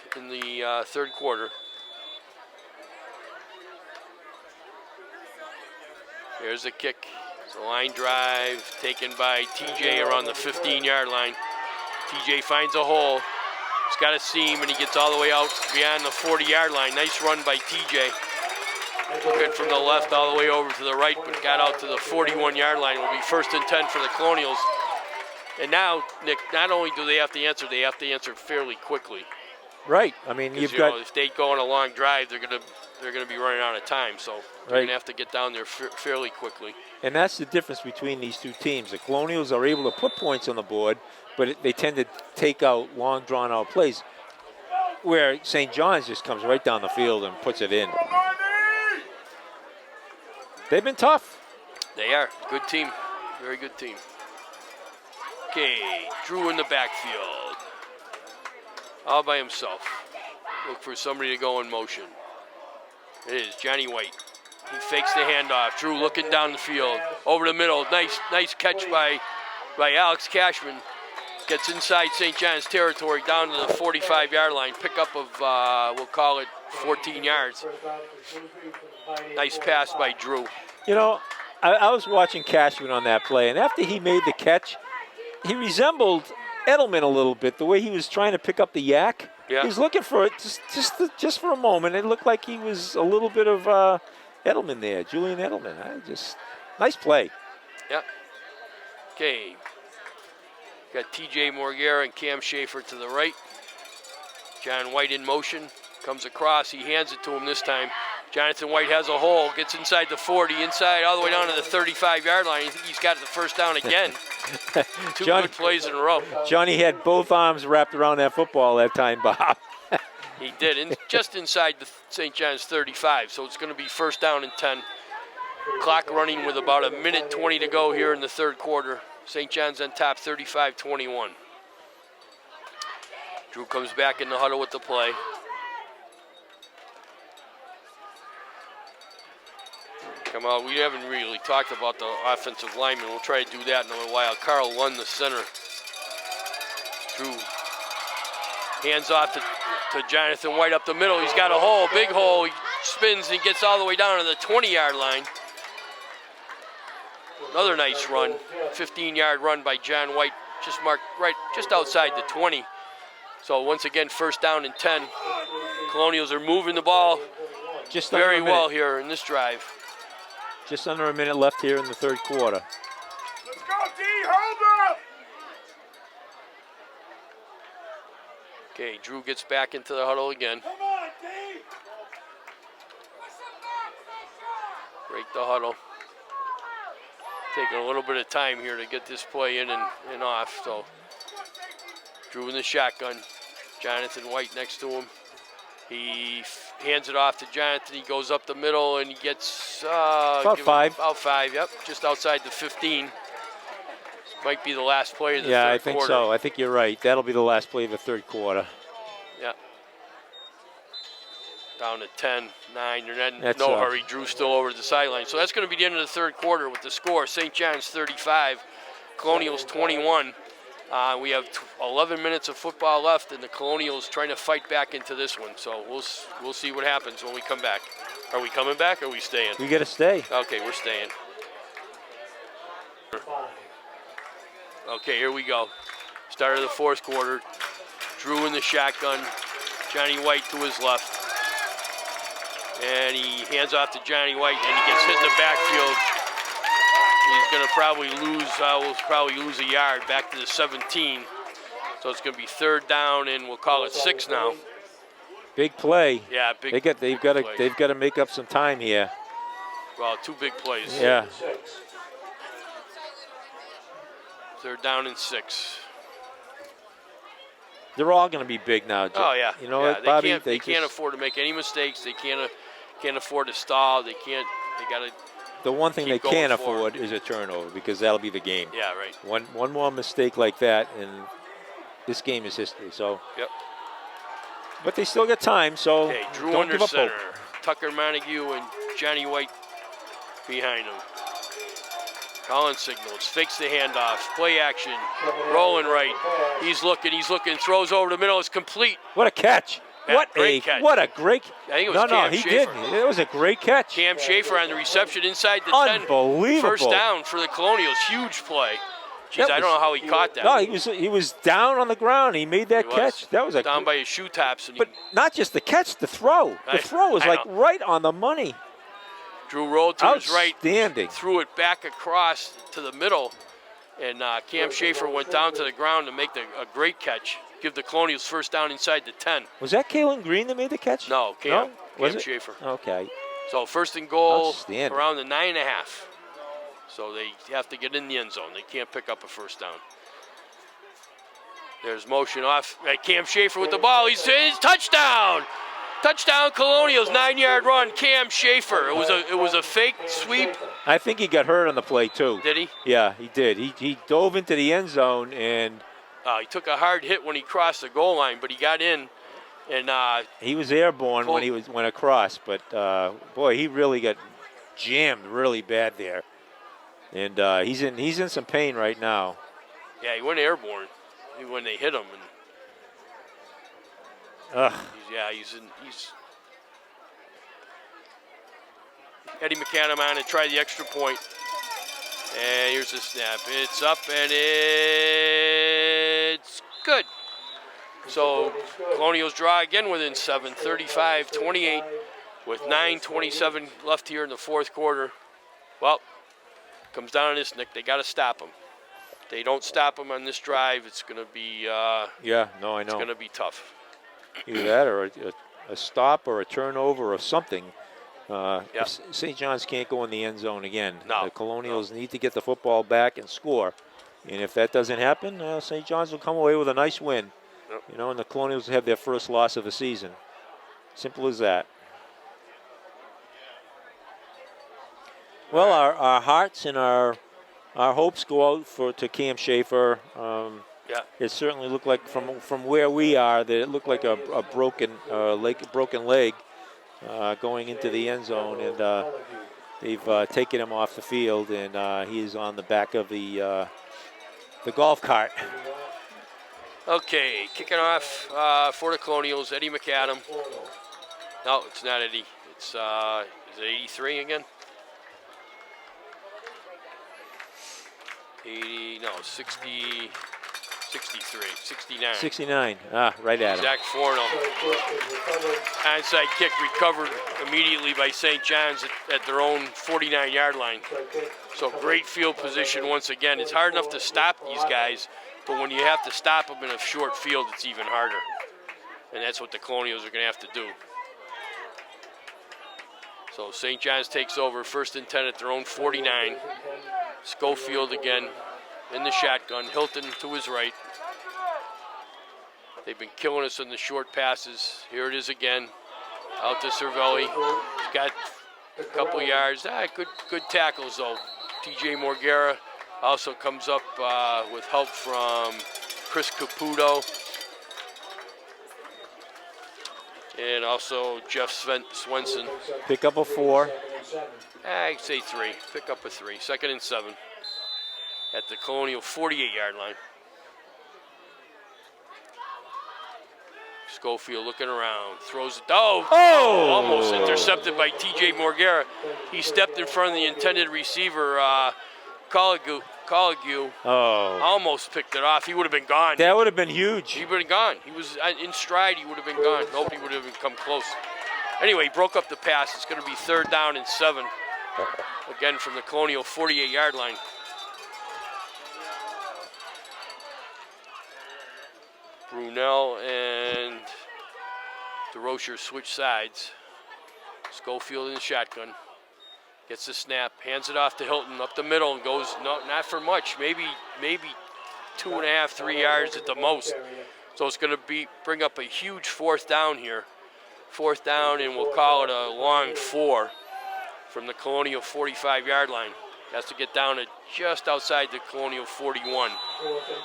third quarter. There's the kick. It's a line drive taken by TJ around the 15-yard line. TJ finds a hole. He's got a seam, and he gets all the way out beyond the 40-yard line. Nice run by TJ. Took it from the left all the way over to the right, but got out to the 41-yard line. It will be 1st and 10 for the Colonials. And now, Nick, not only do they have to answer fairly quickly. Right. I mean, you've got if they go on a long drive, they're gonna be running out of time. So they're gonna have to get down there fairly quickly. And that's the difference between these two teams. The Colonials are able to put points on the board, but they tend to take out long, drawn-out plays, where St. John's just comes right down the field and puts it in. They've been tough. They are. Good team. Very good team. Okay, Drew in the backfield. All by himself. Look for somebody to go in motion. It is Johnny White. He fakes the handoff. Drew looking down the field. Over the middle. Nice catch by Alex Cashman. Gets inside St. John's territory down to the 45-yard line. Pickup of, we'll call it 14 yards. Nice pass by Drew. You know, I was watching Cashman on that play, and after he made the catch, he resembled Edelman a little bit, the way he was trying to pick up the yak. Yeah. He was looking for it just for a moment. It looked like he was a little bit of Edelman there, Julian Edelman. Nice play. Yeah. Okay. Got TJ Morgera and Cam Schaefer to the right. John White in motion. Comes across. He hands it to him this time. Jonathan White has a hole. Gets inside the 40. Inside all the way down to the 35-yard line. I think he's got the first down again. Two good plays in a row. Johnny had both arms wrapped around that football that time, Bob. He did, just inside the St. John's 35. So it's going to be first down and 10. Clock running with about 1:20 to go here in the third quarter. St. John's on top, 35-21. Drew comes back in the huddle with the play. Come on, we haven't really talked about the offensive lineman. We'll try to do that in a little while. Carl Lund, the center. Drew hands off to Jonathan White up the middle. He's got a hole, big hole. He spins and gets all the way down to the 20-yard line. Another nice run, 15-yard run by John White, just marked right just outside the 20. So once again, first down and 10. Colonials are moving the ball Just very under a well minute. here in this drive. Just under a minute left here in the third quarter. Let's go, D. Hold up. Okay, Drew gets back into the huddle again. Come on, D. Break the huddle. Taking a little bit of time here to get this play in and off. So Drew in the shotgun. Jonathan White next to him. He hands it off to Jonathan. He goes up the middle and he gets About 5. About 5. Yep, just outside the 15. Might be the last play of the Yeah, third I think quarter. so. I think you're right. That'll be the last play of the third quarter. Yeah. Down to 10, 9. You're not in That's, no hurry. Drew's still over the sideline. So that's going to be the end of the third quarter with the score. St. John's 35, Colonials 21. We have 11 minutes of football left, and the Colonials trying to fight back into this one. So we'll see what happens when we come back. Are we coming back or are we staying? We got to stay. Okay, we're staying. Okay, here we go. Start of the fourth quarter. Drew in the shotgun. Johnny White to his left. And he hands off to Johnny White, and he gets hit in the backfield. He's going to probably lose a yard back to the 17. So it's going to be third down, and we'll call it 6 now. Big play. Yeah, big. They've got play. to make up some time here. Well, 2 big plays. Yeah. Third down and 6. They're all going to be big now. Oh yeah. You know yeah, what, Bobby? They can't afford to make any mistakes. They can't afford to stall. They got to. The one thing they keep going can't forward. afford is a turnover because that'll be the game. Yeah, right. One more mistake like that, and this game is history. So. Yep. But they still got time, so Okay, Drew don't under give up center. hope. Tucker Montague and Johnny White behind him. Collins signals, fakes the handoff, play action, rolling right. He's looking, throws over the middle, it's complete. What a catch! Yeah, What great catch. What a great! I think it was Cam he Schaefer. did. It was a great catch. Cam Schaefer on the reception inside the 10. Unbelievable. First down for the Colonials, huge play. Jeez, That I don't was- know how he caught that. No, he was down on the ground. He made that He was. catch. That was a down by his shoe tops. And But not just the catch, the throw. The throw was I like know. right on the money. Drew rolled to his right, Outstanding. threw it back across to the middle, and Cam Schaefer went down to the ground to make a great catch. Give the Colonials first down inside the 10. Was that Kalen Green that made the catch? No, Cam. No? Was Cam it? Schaefer. Okay. So first and goal Outstanding. around the 9.5. So they have to get in the end zone. They can't pick up a first down. There's motion off. Cam Schaefer with the ball. He's touchdown. Touchdown Colonials, 9-yard run. Cam Schaefer. It was a fake sweep. I think he got hurt on the play too. Did he? Yeah, he did. He dove into the end zone and He took a hard hit when he crossed the goal line, but he got in, and he was airborne when he went across. But boy, he really got jammed really bad there, and he's in some pain right now. yeah, he went airborne when they hit him. And Ugh. he's Eddie McCannaman to try the extra point. And here's the snap. It's up and it's good. So Colonials draw again within 7, 35-28 with 9:27 left here in the fourth quarter. Well, comes down to this, Nick. They got to stop them. If they don't stop them on this drive, it's going to be Yeah, no, I it's know. going to be tough. Either that or a stop or a turnover or something. Yep. St. John's can't go in the end zone again. No, The Colonials need to get the football back and score. And if that doesn't happen, St. John's will come away with a nice win. Yep. You know, and the Colonials have their first loss of the season. Simple as that. Well, our hearts and our hopes go out to Cam Schaefer. Yeah. It certainly looked like from where we are that it looked like a broken leg going into the end zone, and they've taken him off the field, and he is on the back of the golf cart. Okay, kicking off for the Colonials, Eddie McAdam. No, it's not Eddie. It's is it 83 again? 80, no, 60, 63, 69. 69. Right at him. Zach Forno. Onside kick recovered immediately by St. John's at their own 49-yard line. So great field position once again. It's hard enough to stop these guys, but when you have to stop them in a short field, it's even harder. And that's what the Colonials are going to have to do. So St. John's takes over, 1st and 10 at their own 49. Schofield again in the shotgun. Hilton to his right. They've been killing us in the short passes. Here it is again. Out to Cervelli. He's got a couple yards. Good tackles though. TJ Morguera also comes up with help from Chris Caputo. And also Jeff Swenson. Pick up a 4. I'd say 3. Pick up a 3. 2nd and 7 at the Colonial 48-yard line. Schofield looking around, throws it. Almost intercepted by TJ Morguera. He stepped in front of the intended receiver, Colligue. Almost picked it off. He would have been gone. That would have been huge. He would have gone. He was in stride. He would have been gone. Nobody would have even come close. Anyway, he broke up the pass. It's going to be 3rd down and 7. Again from the Colonial 48-yard line. Brunel and DeRocher switch sides. Schofield in the shotgun. Gets the snap, hands it off to Hilton up the middle and goes, no, not for much, maybe 2.5, 3 yards at the most. So it's going to bring up a huge 4th down here. 4th down, and we'll call it a long 4 from the Colonial 45-yard line. Has to get down to just outside the Colonial 41.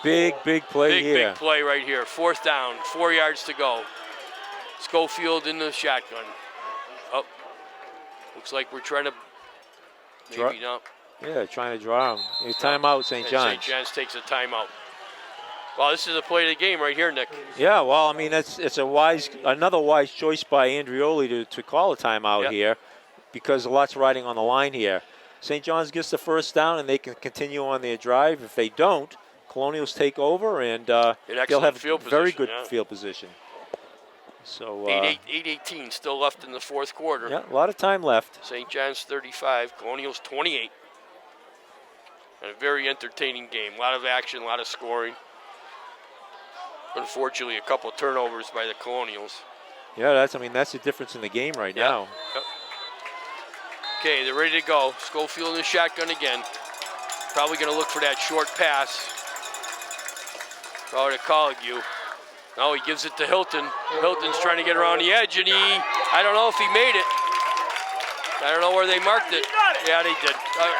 Big play here. Big play right here. 4th down, 4 yards to go. Schofield in the shotgun. Oh, looks like we're trying to maybe not. Yeah, trying to draw him. Timeout, St. John's. St. John's takes a timeout. Well, this is a play of the game right here, Nick. Yeah, well, I mean, it's another wise choice by Andrioli to call a timeout here, because a lot's riding on the line here. St. John's gets the 1st down, and they can continue on their drive. If they don't, Colonials take over, and they'll have very good field position. So 8:18 still left in the 4th quarter. Yeah, a lot of time left. St. John's 35, Colonials 28. And a very entertaining game. A lot of action, a lot of scoring. Unfortunately, a couple of turnovers by the Colonials. Yeah, that's the difference in the game right now. Yep. Okay, they're ready to go. Schofield in the shotgun again. Probably going to look for that short pass. Throw to Colligue. No, he gives it to Hilton. Hilton's trying to get around the edge, and I don't know if he made it. I don't know where they marked it. Yeah, they did.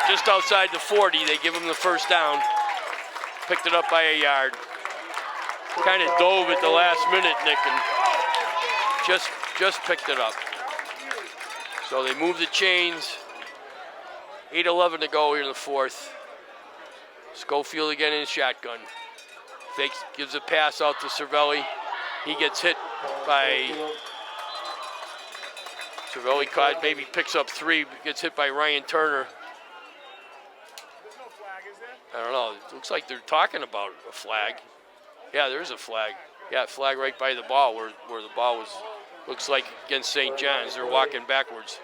Just outside the 40, they give him the 1st down. Picked it up by a yard. Kind of dove at the last minute, Nick, and just picked it up. So they move the chains. 8:11 to go here in the 4th. Schofield again in shotgun. Fakes, gives a pass out to Cervelli. He gets hit by Cervelli. Maybe picks up 3, gets hit by Ryan Turner. I don't know. It looks like they're talking about a flag. Yeah, there's a flag. Yeah, flag right by the ball where the ball was. Looks like against St. John's. They're walking backwards.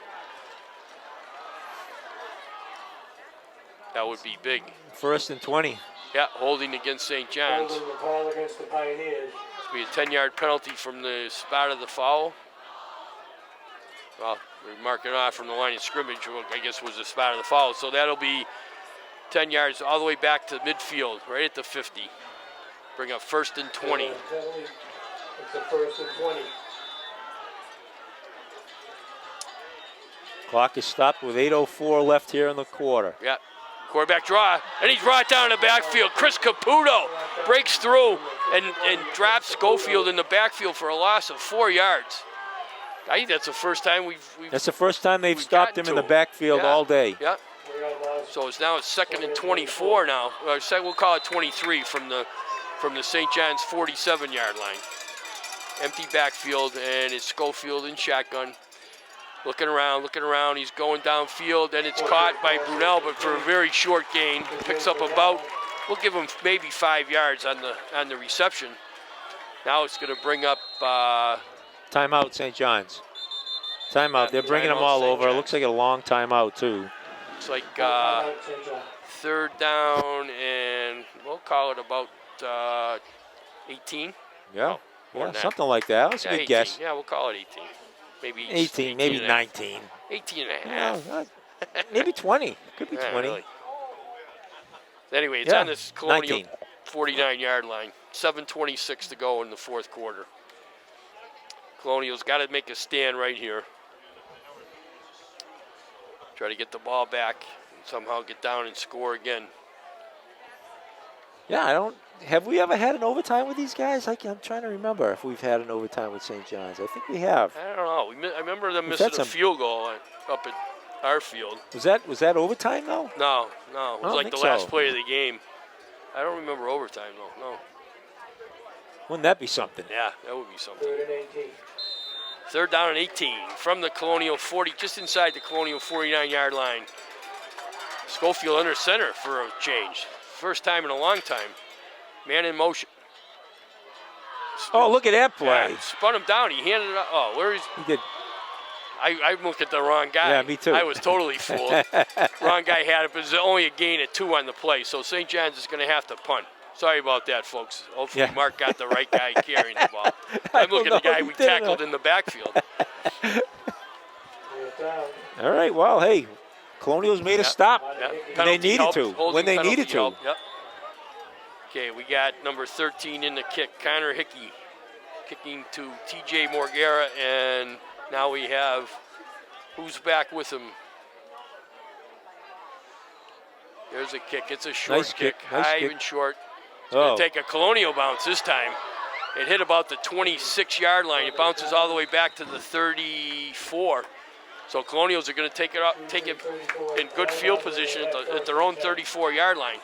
That would be big. 1st and 20. Yeah, holding against St. John's. Call against the Pioneers. It'll be a 10-yard penalty from the spot of the foul. Well, we're marking off from the line of scrimmage, I guess was the spot of the foul. So that'll be 10 yards all the way back to midfield, right at the 50. Bring up 1st and 20. It's a 1st and 20. Clock is stopped with 8:04 left here in the quarter. Yeah. Quarterback draw, and he's brought down the backfield. Chris Caputo breaks through and drops Schofield in the backfield for a loss of 4 yards. I think that's the first time we've That's the first time they've stopped him in the backfield all day. Yeah. So it's now 2nd and 24 now. We'll call it 23 from the St. John's 47-yard line. Empty backfield, and it's Schofield in shotgun. Looking around, he's going downfield, and it's caught by Brunel, but for a very short gain. Picks up about, we'll give him maybe 5 yards on the reception. Now it's going to bring up timeout, St. John's. Timeout. They're bringing them all over. It looks like a long timeout too. Looks like 3rd down, and we'll call it about 18. Yeah, more than that. Something like that. That's a good 18. guess. Yeah, we'll call it 18. Maybe 18, maybe and 19. 18 and a half. No, maybe 20. Could be 20. Really. Anyway, it's on this Colonial 19. 49-yard line. 7:26 to go in the 4th quarter. Colonial's got to make a stand right here. Try to get the ball back and somehow get down and score again. Yeah, have we ever had an overtime with these guys? I'm trying to remember if we've had an overtime with St. John's. I think we have. I don't know. I remember them missing a field goal up at our field. Was that overtime though? No. It was like the think last so. play of the game. I don't remember overtime though. No. Wouldn't that be something? Yeah, that would be something. 3rd and 18. 3rd down and 18 from the Colonial 40, just inside the Colonial 49-yard line. Schofield under center for a change. First time in a long time. Man in motion. Oh, look at that play. Yeah, spun him down. He handed it up. Oh, where is He did. I looked at the wrong guy. Yeah, me too. I was totally fooled. Wrong guy had it, but there's only a gain of 2 on the play, so St. John's is going to have to punt. Sorry about that, folks. Hopefully Mark got the right guy carrying the ball. I'm looking at the guy we tackled in the backfield. All right, well, hey, Colonials made a stop. Yeah. When they needed Helped, to. holding When they penalty needed to. helped, Yep. Okay, we got number 13 in the kick, Connor Hickey, kicking to TJ Morgera, and now we have, who's back with him? There's a kick. It's a short Nice kick. Nice high kick. and short. It's going to take a Colonial bounce this time. It hit about the 26-yard line. It bounces all the way back to the 34. So Colonials are going to take it in good field position at their own 34-yard line.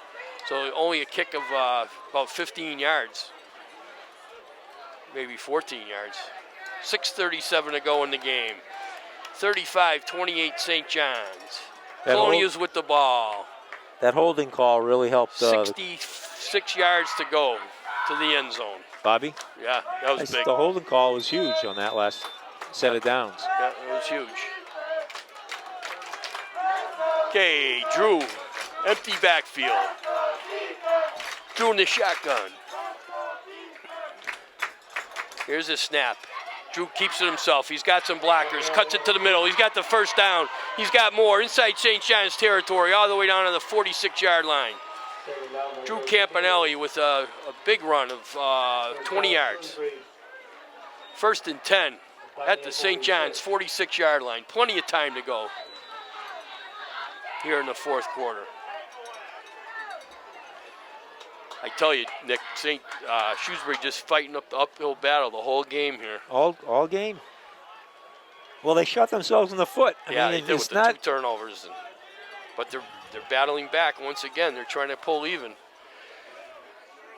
So only a kick of about 15 yards, maybe 14 yards. 6:37 to go in the game. 35-28 St. John's. Colonials with the ball. That holding call really helped. 66 yards to go to the end zone. Bobby? Yeah, that was big. The holding call was huge on that last set of downs. Yeah, it was huge. Okay, Drew, empty backfield. Drew in the shotgun. Here's a snap. Drew keeps it himself. He's got some blockers, cuts it to the middle. He's got the first down. He's got more inside St. John's territory, all the way down to the 46-yard line. Drew Campanelli with a big run of 20 yards. 1st and 10 at the St. John's 46-yard line. Plenty of time to go here in the 4th quarter. I tell you, Nick, Shrewsbury just fighting up the uphill battle the whole game here. All game? Well, they shot themselves in the foot. I mean, they did with the 2 turnovers. But they're battling back once again. They're trying to pull even.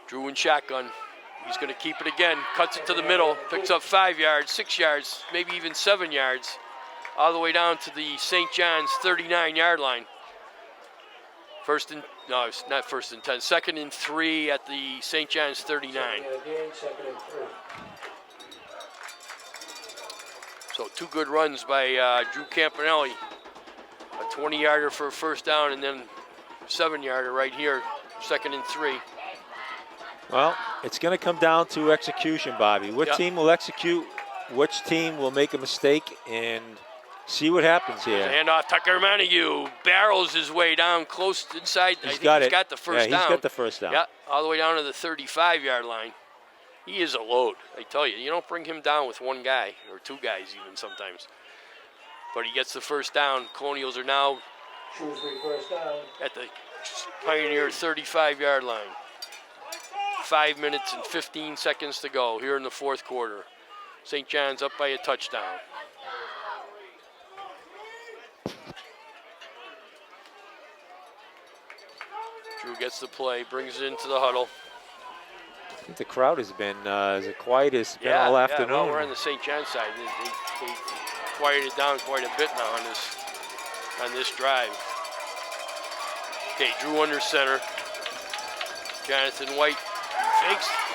Drew in shotgun. He's going to keep it again. Cuts it to the middle. Picks up 5 yards, 6 yards, maybe even 7 yards. All the way down to the St. John's 39-yard line. It's not 1st and 10. 2nd and 3 at the St. John's 39. 2nd and 3. So 2 good runs by Drew Campanelli. A 20-yarder for a first down, and then 7-yarder right here, 2nd and 3. Well, it's going to come down to execution, Bobby. Which team will execute? Which team will make a mistake? And see what happens here. Handoff, Tucker Montague barrels his way down close inside. He's got the first down. He's got the first down. Yeah, all the way down to the 35-yard line. He is a load. I tell you, you don't bring him down with one guy or two guys even sometimes. But he gets the first down. Colonials are now Shrewsbury first down. at the Pioneer 35-yard line. 5 minutes and 15 seconds to go here in the fourth quarter. St. John's up by a touchdown. Drew gets the play, brings it into the huddle. I think the crowd has been as quiet as it's been all afternoon. Well, we're on the St. John side. They quieted down quite a bit now on this drive. Okay, Drew under center. Jonathan White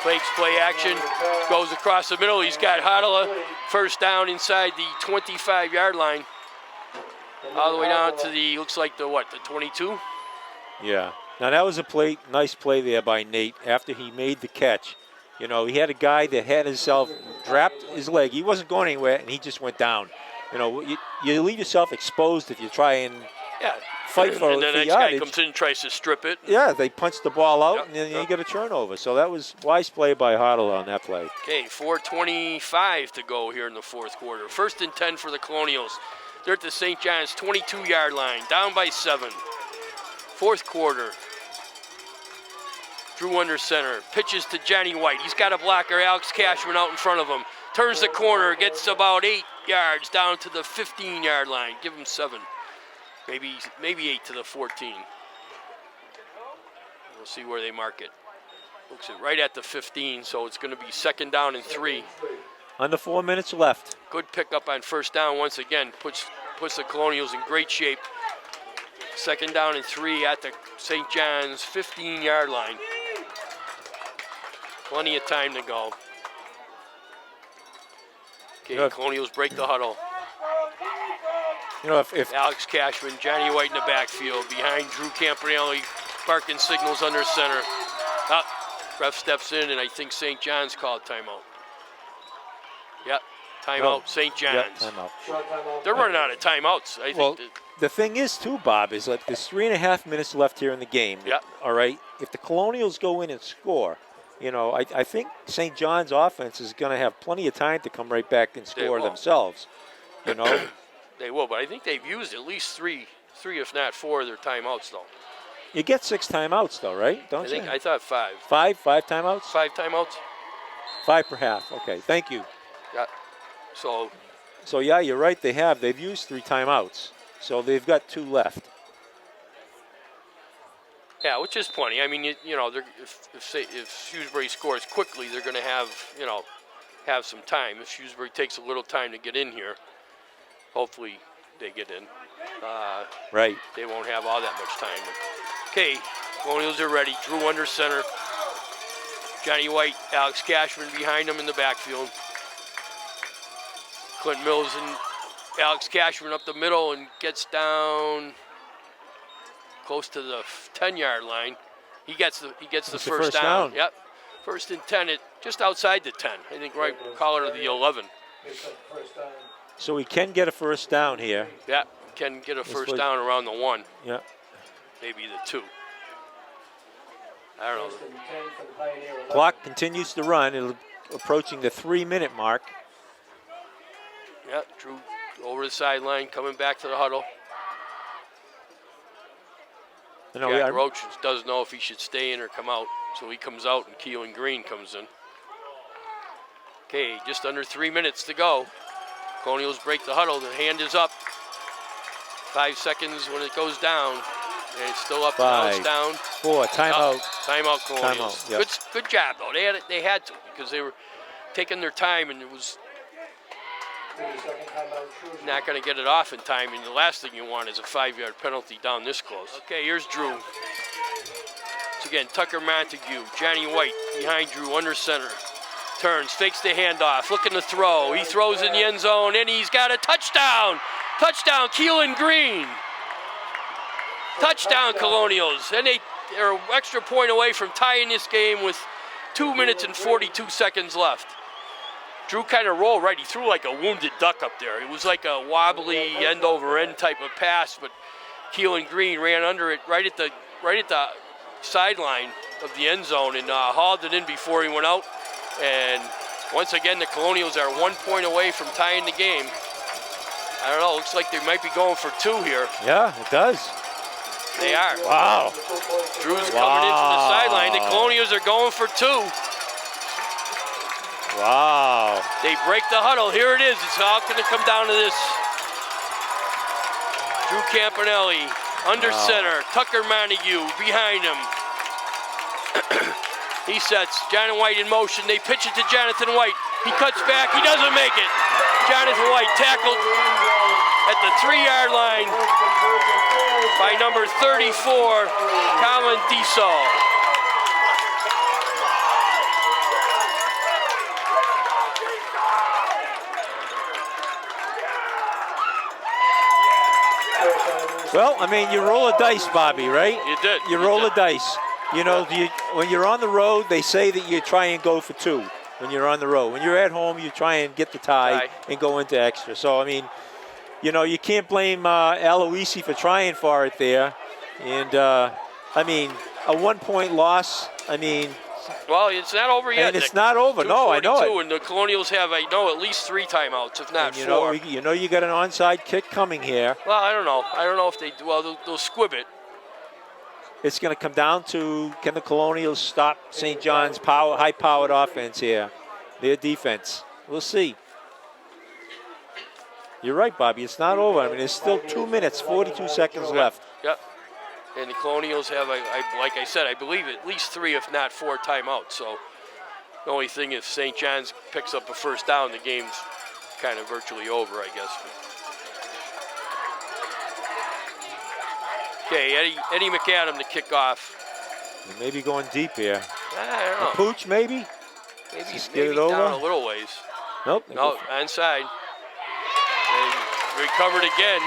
fakes play action, goes across the middle. He's got Hodala first down inside the 25-yard line, all the way down to the, looks like the 22? Yeah. Now that was a nice play there by Nate after he made the catch. You know, he had a guy that had himself dropped his leg. He wasn't going anywhere, and he just went down. You know, you leave yourself exposed if you try and fight for and then the the next yardage. guy comes in and tries to strip it. Yeah, they punched the ball out, and then you get a turnover. So that was wise play by Hoddle on that play. Okay, 4:25 to go here in the fourth quarter. 1st and 10 for the Colonials. They're at the St. John's 22-yard line, down by 7. Fourth quarter. Drew under center, pitches to Johnny White. He's got a blocker, Alex Cashman out in front of him. Turns the corner, gets about 8 yards down to the 15-yard line. Give him 7, maybe 8 to the 14. We'll see where they mark it. Looks it right at the 15, so it's going to be 2nd down and 3. Under 4 minutes left. Good pickup on first down once again. Puts the Colonials in great shape. 2nd down and 3 at the St. John's 15-yard line. Plenty of time to go. Okay, Colonials break the huddle. You know, if Alex Cashman, Johnny White in the backfield, behind Drew Campanelli, barking signals under center. Ref steps in, and I think St. John's called timeout. Yep, timeout, St. John's. Yeah, timeout. Short timeout. They're running out of timeouts. I think The thing is, too, Bob, is like there's 3.5 minutes left here in the game. Yeah. All right. If the Colonials go in and score, you know, I think St. John's offense is going to have plenty of time to come right back and score themselves. You know. they will, but I think they've used at least three, if not 4 of their timeouts, though. You get 6 timeouts, though, right? Don't you? I thought 5. 5 timeouts? 5 timeouts? 5 per half. Okay, thank you. Yeah. So yeah, you're right. They've used 3 timeouts, so they've got 2 left. Yeah, which is plenty. I mean, you know, if Shrewsbury scores quickly, they're going to have some time. If Shrewsbury takes a little time to get in here, hopefully they get in. Right. They won't have all that much time. Okay, Colonials are ready. Drew under center. Johnny White, Alex Cashman behind him in the backfield. Clint Mills and Alex Cashman up the middle and gets down close to the 10-yard line. He gets the first down. Yep. 1st and 10 at just outside the 10. I think right call it the 11. So he can get a first down here. Yeah, can get a first down around the 1. Yeah. Maybe the 2. I don't know. Clock continues to run. It'll approaching the 3-minute mark. Yeah, Drew over the sideline, coming back to the huddle. You know, Roach doesn't know if he should stay in or come out, so he comes out and Keelan Green comes in. Okay, just under 3 minutes to go. Colonials break the huddle. The hand is up. 5 seconds when it goes down. And it's still up. 5, now it's down. 4, timeout. Timeout, Colonials. Timeout, yep. Good job, though. They had to because they were taking their time, and it was not going to get it off in time. And the last thing you want is a 5-yard penalty down this close. Okay, here's Drew. So again, Tucker Montague, Johnny White behind Drew under center. Turns, fakes the handoff, looking to throw. He throws in the end zone, and he's got a touchdown. Touchdown, Keelan Green. Touchdown, Colonials. And they're an extra point away from tying this game with 2 minutes and 42 seconds left. Drew kind of rolled right. He threw like a wounded duck up there. It was like a wobbly end-over-end type of pass, but Keelan Green ran under it right at the sideline of the end zone and hauled it in before he went out. And once again, the Colonials are 1 point away from tying the game. I don't know, looks like they might be going for 2 here. Yeah, it does. They are. Wow. Drew's coming in from the sideline. The Colonials are going for 2. Wow. They break the huddle. Here it is. It's all going to come down to this. Drew Campanelli, under center. Tucker Montague behind him. He sets Jonathan White in motion. They pitch it to Jonathan White. He cuts back. He doesn't make it. Jonathan White tackled at the 3-yard line by number 34, Colin Diesel. Well, I mean, you roll a dice, Bobby, right? You did. You roll a dice. You know, when you're on the road, they say that you try and go for 2 when you're on the road. When you're at home, you try and get the tie and go into extra. So, I mean, you know, you can't blame Aloisi for trying for it there. And, I mean, a 1-point loss, I mean. Well, it's not over yet. And it's not over. No, I know it. And the Colonials have, I know, at least 3 timeouts, if not 4. You know you got an onside kick coming here. Well, I don't know. I don't know if they do. Well, they'll squib it. It's going to come down to, can the Colonials stop St. John's high-powered offense here, their defense? We'll see. You're right, Bobby. It's not over. I mean, there's still 2 minutes, 42 seconds left. Yep. And the Colonials have, like I said, I believe at least 3, if not 4 timeouts. So the only thing, if St. John's picks up a first down, the game's kind of virtually over, I guess. Okay, Eddie McAdam to kick off. Maybe going deep here. I don't know. Pooch, maybe? Maybe get it over? down a little ways. Nope. No, inside. They recovered again.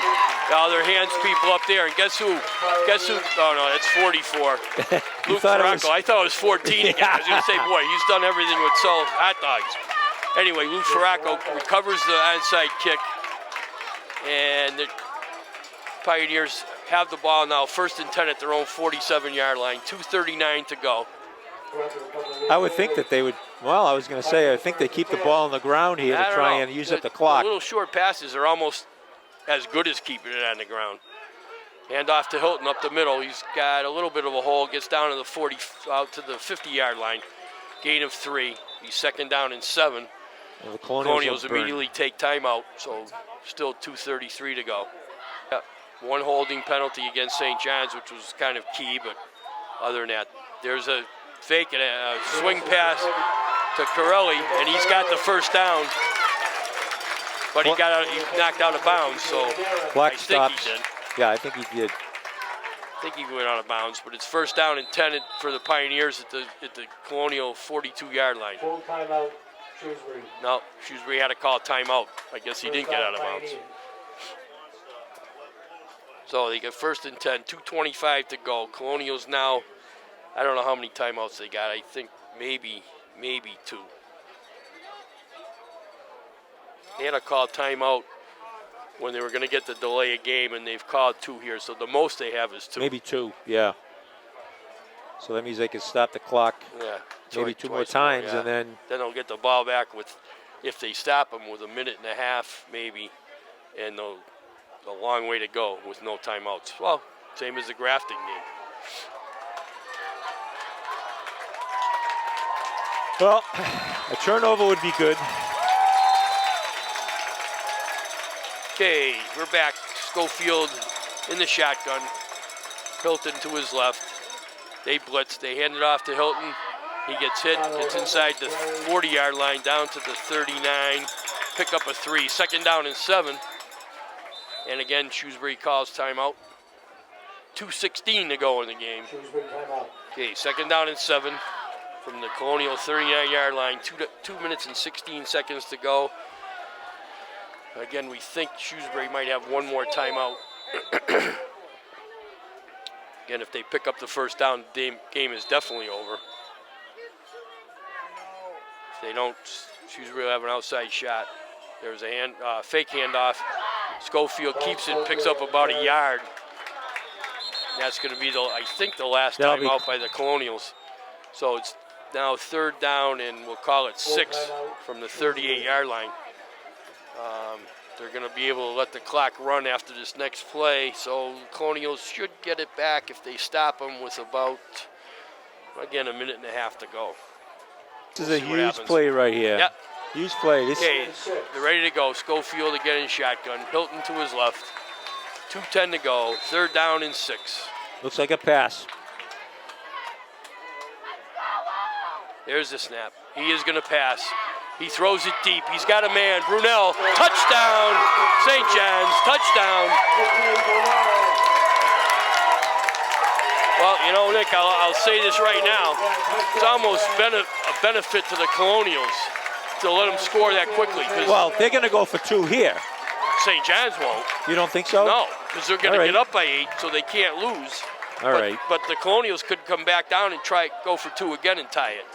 Now their hands people up there. And guess who? Oh, no, that's 44. Luke Ferracco. I thought it was 14 again. I was going to say, boy, he's done everything with sell hot dogs. Anyway, Luke Ferracco recovers the onside kick. And the Pioneers have the ball now, 1st and 10 at their own 47-yard line, 2:39 to go. I would think that they would, well, I was going to say, I think they keep the ball on the ground here to try and use up the clock. The little short passes are almost as good as keeping it on the ground. Hand off to Hilton up the middle. He's got a little bit of a hole, gets down to the out to the 50-yard line. Gain of 3. He's 2nd down and 7. Well, the Colonials immediately take timeout, so still 2:33 to go. Yeah, 1 holding penalty against St. John's, which was kind of key, but other than that, there's a fake and a swing pass to Corelli, and he's got the first down. But he knocked out of bounds, so Black I think stops. he did. Yeah, I think he did. I think he went out of bounds, but it's 1st down and 10 for the Pioneers at the Colonial 42-yard line. Full timeout, Shrewsbury. No, Shrewsbury had to call a timeout. I guess he didn't get out of bounds. So they get 1st and 10, 2:25 to go. Colonials now, I don't know how many timeouts they got. I think maybe 2. They had to call timeout when they were going to get the delay a game, and they've called 2 here. So the most they have is 2. Maybe 2, yeah. So that means they can stop the clock maybe 2 more times, yeah. and then they'll get the ball back with, if they stop them, with 1.5 minutes maybe, and a long way to go with no timeouts. Well, same as the Grafton game. Well, a turnover would be good. Okay, we're back. Schofield in the shotgun. Hilton to his left. They blitz. They hand it off to Hilton. He gets hit. Gets inside the 40-yard line, down to the 39. Pick up a 3. 2nd down and 7. And again, Shrewsbury calls timeout. 2:16 to go in the game. Okay, 2nd down and 7 from the Colonial 39-yard line. 2 minutes and 16 seconds to go. Again, we think Shrewsbury might have 1 more timeout. Again, if they pick up the first down, the game is definitely over. If they don't, Shrewsbury will have an outside shot. There's a fake handoff. Schofield keeps it, picks up about a yard. That's going to be, I think, the last timeout by the Colonials. So it's now 3rd down and we'll call it 6 from the 38-yard line. They're going to be able to let the clock run after this next play, so Colonials should get it back if they stop them with about, again, a minute and a half to go. This is a huge play right here. Yep. Huge play. Okay, they're ready to go. Schofield again in shotgun. Hilton to his left. 2:10 to go. 3rd down and 6. Looks like a pass. There's the snap. He is going to pass. He throws it deep. He's got a man. Brunel. Touchdown. St. John's. Touchdown. Well, you know, Nick, I'll say this right now. It's almost been a benefit to the Colonials to let them score that quickly. Well, they're going to go for 2 here. St. John's won't. You don't think so? No, because they're going to get up by 8, so they can't lose. All right. But the Colonials could come back down and go for 2 again and tie it.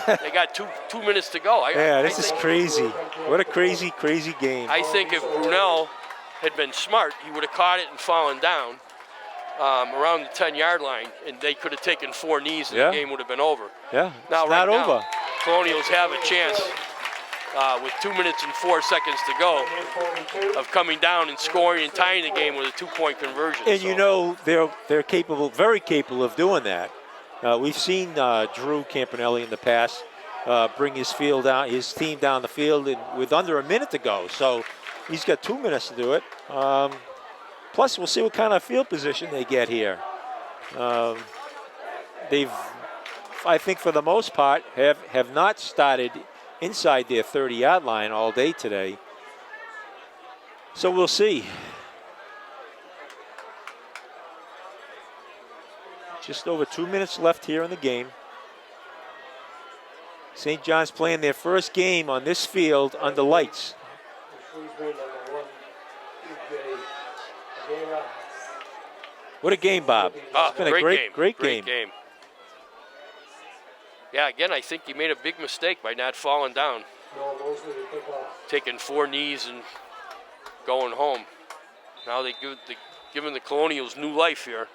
They got two minutes to go. This is crazy. What a crazy, crazy game. I think if Brunel had been smart, he would have caught it and fallen down around the 10-yard line, and they could have taken 4 knees and the game would have been over. Yeah, now, it's not right over. Now, Colonials have a chance with 2 minutes and 4 seconds to go of coming down and scoring and tying the game with a 2-point conversion. And you know they're capable, very capable of doing that. We've seen Drew Campanelli in the past bring his team down the field with under a minute to go. So he's got 2 minutes to do it. Plus, we'll see what kind of field position they get here. They've, I think, for the most part, have not started inside their 30-yard line all day today. So we'll see. Just over 2 minutes left here in the game. St. John's playing their first game on this field under lights. What a game, Bob. It's been a great game. Yeah, again, I think he made a big mistake by not falling down. Taking 4 knees and going home. Now they're giving the Colonials new life here.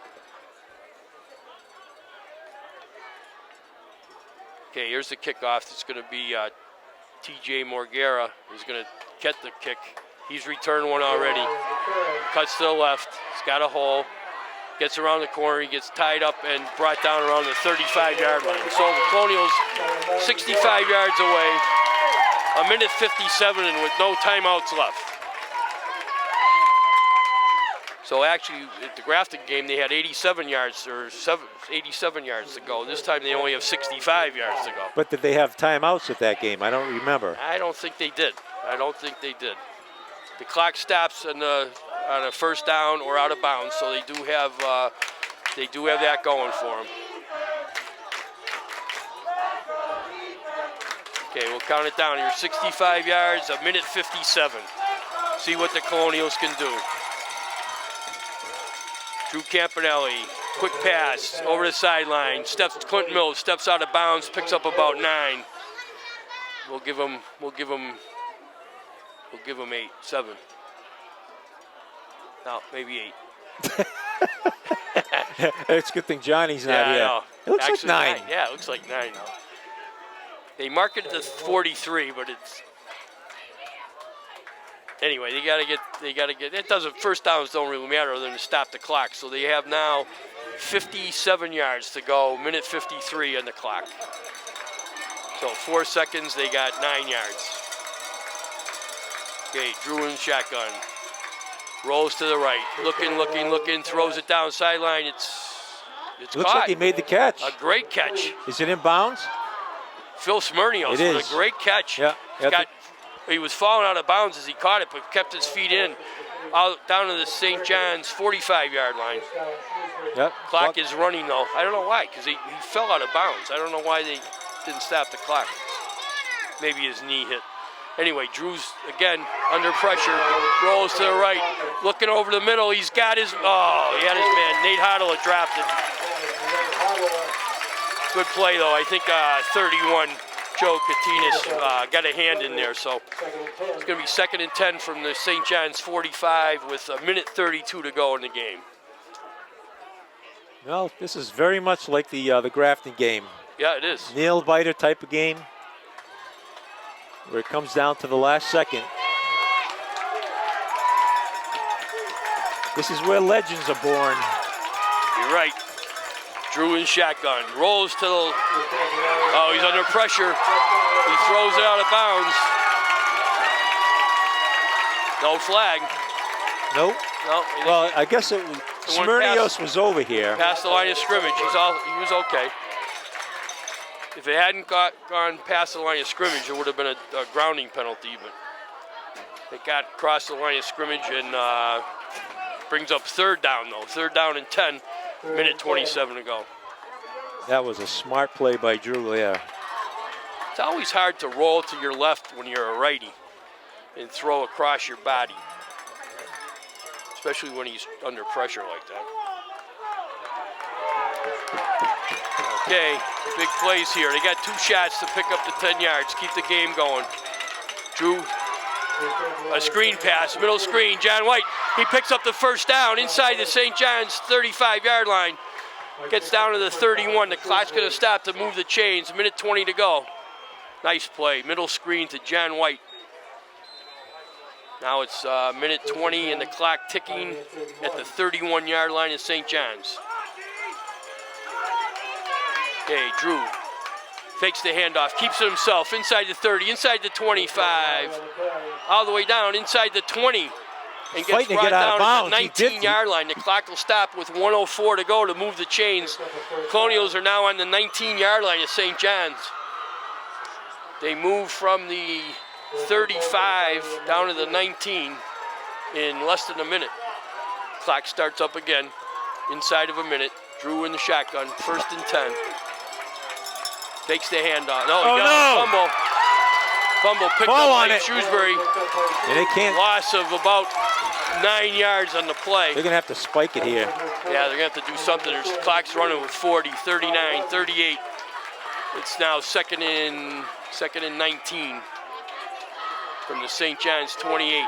Okay, here's the kickoff. It's going to be T.J. Morguera who's going to get the kick. He's returned one already. Cuts to the left. He's got a hole. Gets around the corner. He gets tied up and brought down around the 35-yard line. So the Colonials 65 yards away. 1:57 and with no timeouts left. So actually, at the Grafton game, they had 87 yards to go. This time they only have 65 yards to go. But did they have timeouts at that game? I don't remember. I don't think they did. The clock stops on a 1st down or out of bounds, so they do have that going for them. Okay, we'll count it down here. 65 yards, 1:57. See what the Colonials can do. Drew Campanelli, quick pass over the sideline. Clinton Mills steps out of bounds, picks up about 9. We'll give him 8, 7. No, maybe 8. It's a good thing Johnny's not here. I know. It looks Actually, like 9. Yeah, it looks like 9 now. They mark it to 43, but it's anyway. They gotta get. It doesn't. 1st downs don't really matter other than to stop the clock. So they have now 57 yards to go. 1:53 on the clock. So 4 seconds. They got 9 yards. Okay, Drew in shotgun. Rolls to the right. Looking. Throws it down sideline. It's Looks caught. like he made the catch. A great catch. Is it in bounds? Phil Smirnios with a great catch. Yeah. He was falling out of bounds as he caught it, but kept his feet in, out down to the St. John's 45-yard line. Yep. Clock is running though. I don't know why, because he fell out of bounds. I don't know why they didn't stop the clock. Maybe his knee hit. Anyway, Drew's again under pressure, rolls to the right, looking over the middle. He had his man. Nate Hoddle had dropped it. Good play though. I think 31. Joe Katinas got a hand in there, so it's going to be 2nd and 10 from the St. John's 45 with 1:32 to go in the game. Well, this is very much like the Grafton game. Yeah, it is. Nail biter type of game where it comes down to the last second. This is where legends are born. You're right. Drew in shotgun. Rolls to the... Oh, he's under pressure. He throws it out of bounds. No flag. Nope. No. Well, I guess it was Smyrnios was over here. Past the line of scrimmage. He was okay. If it hadn't gone past the line of scrimmage, it would have been a grounding penalty. But it got across the line of scrimmage and brings up third down, though. Third down and 10, minute 27 to go. That was a smart play by Drew there. It's always hard to roll to your left when you're a righty and throw across your body, especially when he's under pressure like that. Okay, big plays here. They got 2 shots to pick up the 10 yards, keep the game going. Drew, a screen pass, middle screen. John White, he picks up the first down inside the St. John's 35-yard line. Gets down to the 31. The clock's going to stop to move the chains. Minute 20 to go. Nice play. Middle screen to John White. Now it's minute 20 and the clock ticking at the 31-yard line of St. John's. Okay, Drew fakes the handoff, keeps it himself inside the 30, inside the 25, all the way down inside the 20, and gets brought down at the 19-yard line. The clock will stop with 1:04 to go to move the chains. Colonials are now on the 19-yard line of St. John's. They move from the 35 down to the 19 in less than a minute. Clock starts up again inside of a minute. Drew in the shotgun, 1st and 10. Takes the handoff. No, he got a fumble. Fumble picked up by Shrewsbury. And they can't. Loss of about 9 yards on the play. They're going to have to spike it here. Yeah, they're going to have to do something. There's clock's running with 40, 39, 38. It's now second and 19 from the St. John's 28.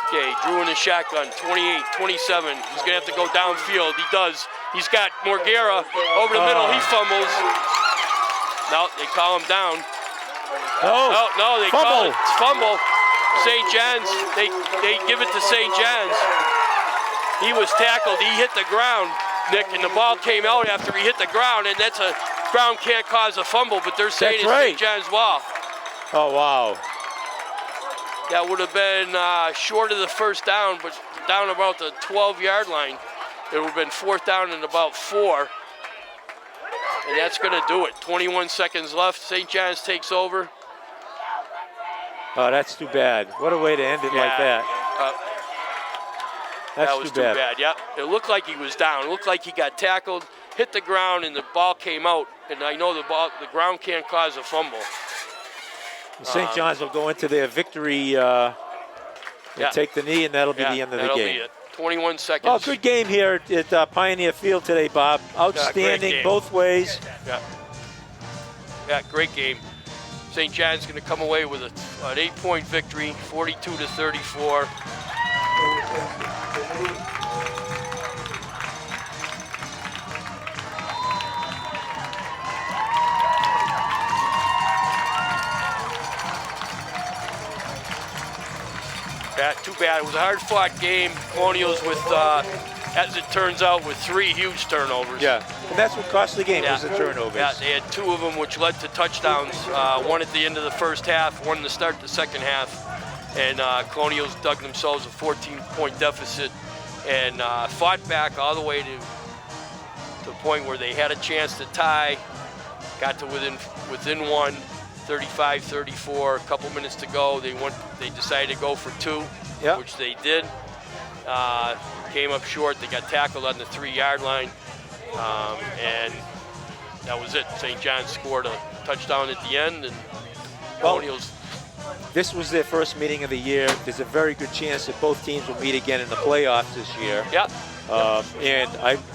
Okay, Drew in the shotgun, 28, 27. He's going to have to go downfield. He does. He's got Morguera over the middle. He fumbles. No, they call him down. No, they call it fumble. St. John's, they give it to St. John's. He was tackled. He hit the ground, Nick, and the ball came out after he hit the ground, and that's a ground can't cause a fumble, but they're saying it's St. John's ball. Oh, wow. That would have been short of the first down, but down about the 12-yard line. It would have been 4th down and about 4. And that's going to do it. 21 seconds left. St. John's takes over. Oh, that's too bad. What a way to end it like that. That was too bad. Yeah, it looked like he was down. It looked like he got tackled, hit the ground, and the ball came out. And I know the ground can't cause a fumble. St. John's will go into their victory and take the knee, and that'll be the end of the game. That'll be it. 21 seconds. Oh, good game here at Pioneer Field today, Bob. Outstanding both ways. Yeah, great game. St. John's going to come away with an 8-point victory, 42-34. Too bad. It was a hard-fought game. Colonials with, as it turns out, with 3 huge turnovers. Yeah, and that's what cost the game was the turnovers. Yeah, they had 2 of them, which led to touchdowns. One at the end of the first half, one to start the second half. And Colonials dug themselves a 14-point deficit and fought back all the way to the point where they had a chance to tie. Got to within 1. 35-34, a couple minutes to go. They decided to go for 2, which they did. Came up short. They got tackled on the 3-yard line, and that was it. St. John's scored a touchdown at the end, and Colonials. This was their first meeting of the year. There's a very good chance that both teams will meet again in the playoffs this year. Yeah. And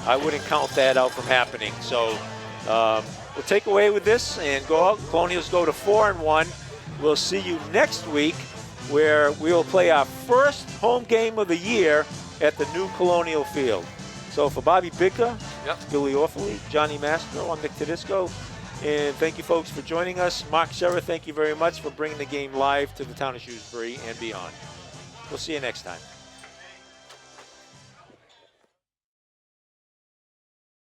I wouldn't count that out from happening. So. We'll take away with this and go out. Colonials go to 4-1. We'll see you next week where we will play our first home game of the year at the new Colonial Field. So for Bobby Bicka Yep. Billy Orfley, Johnny Mastro, I'm Nick Tedisco. And thank you, folks, for joining us. Mark Serra, thank you very much for bringing the game live to the town of Shrewsbury and beyond. We'll see you next time.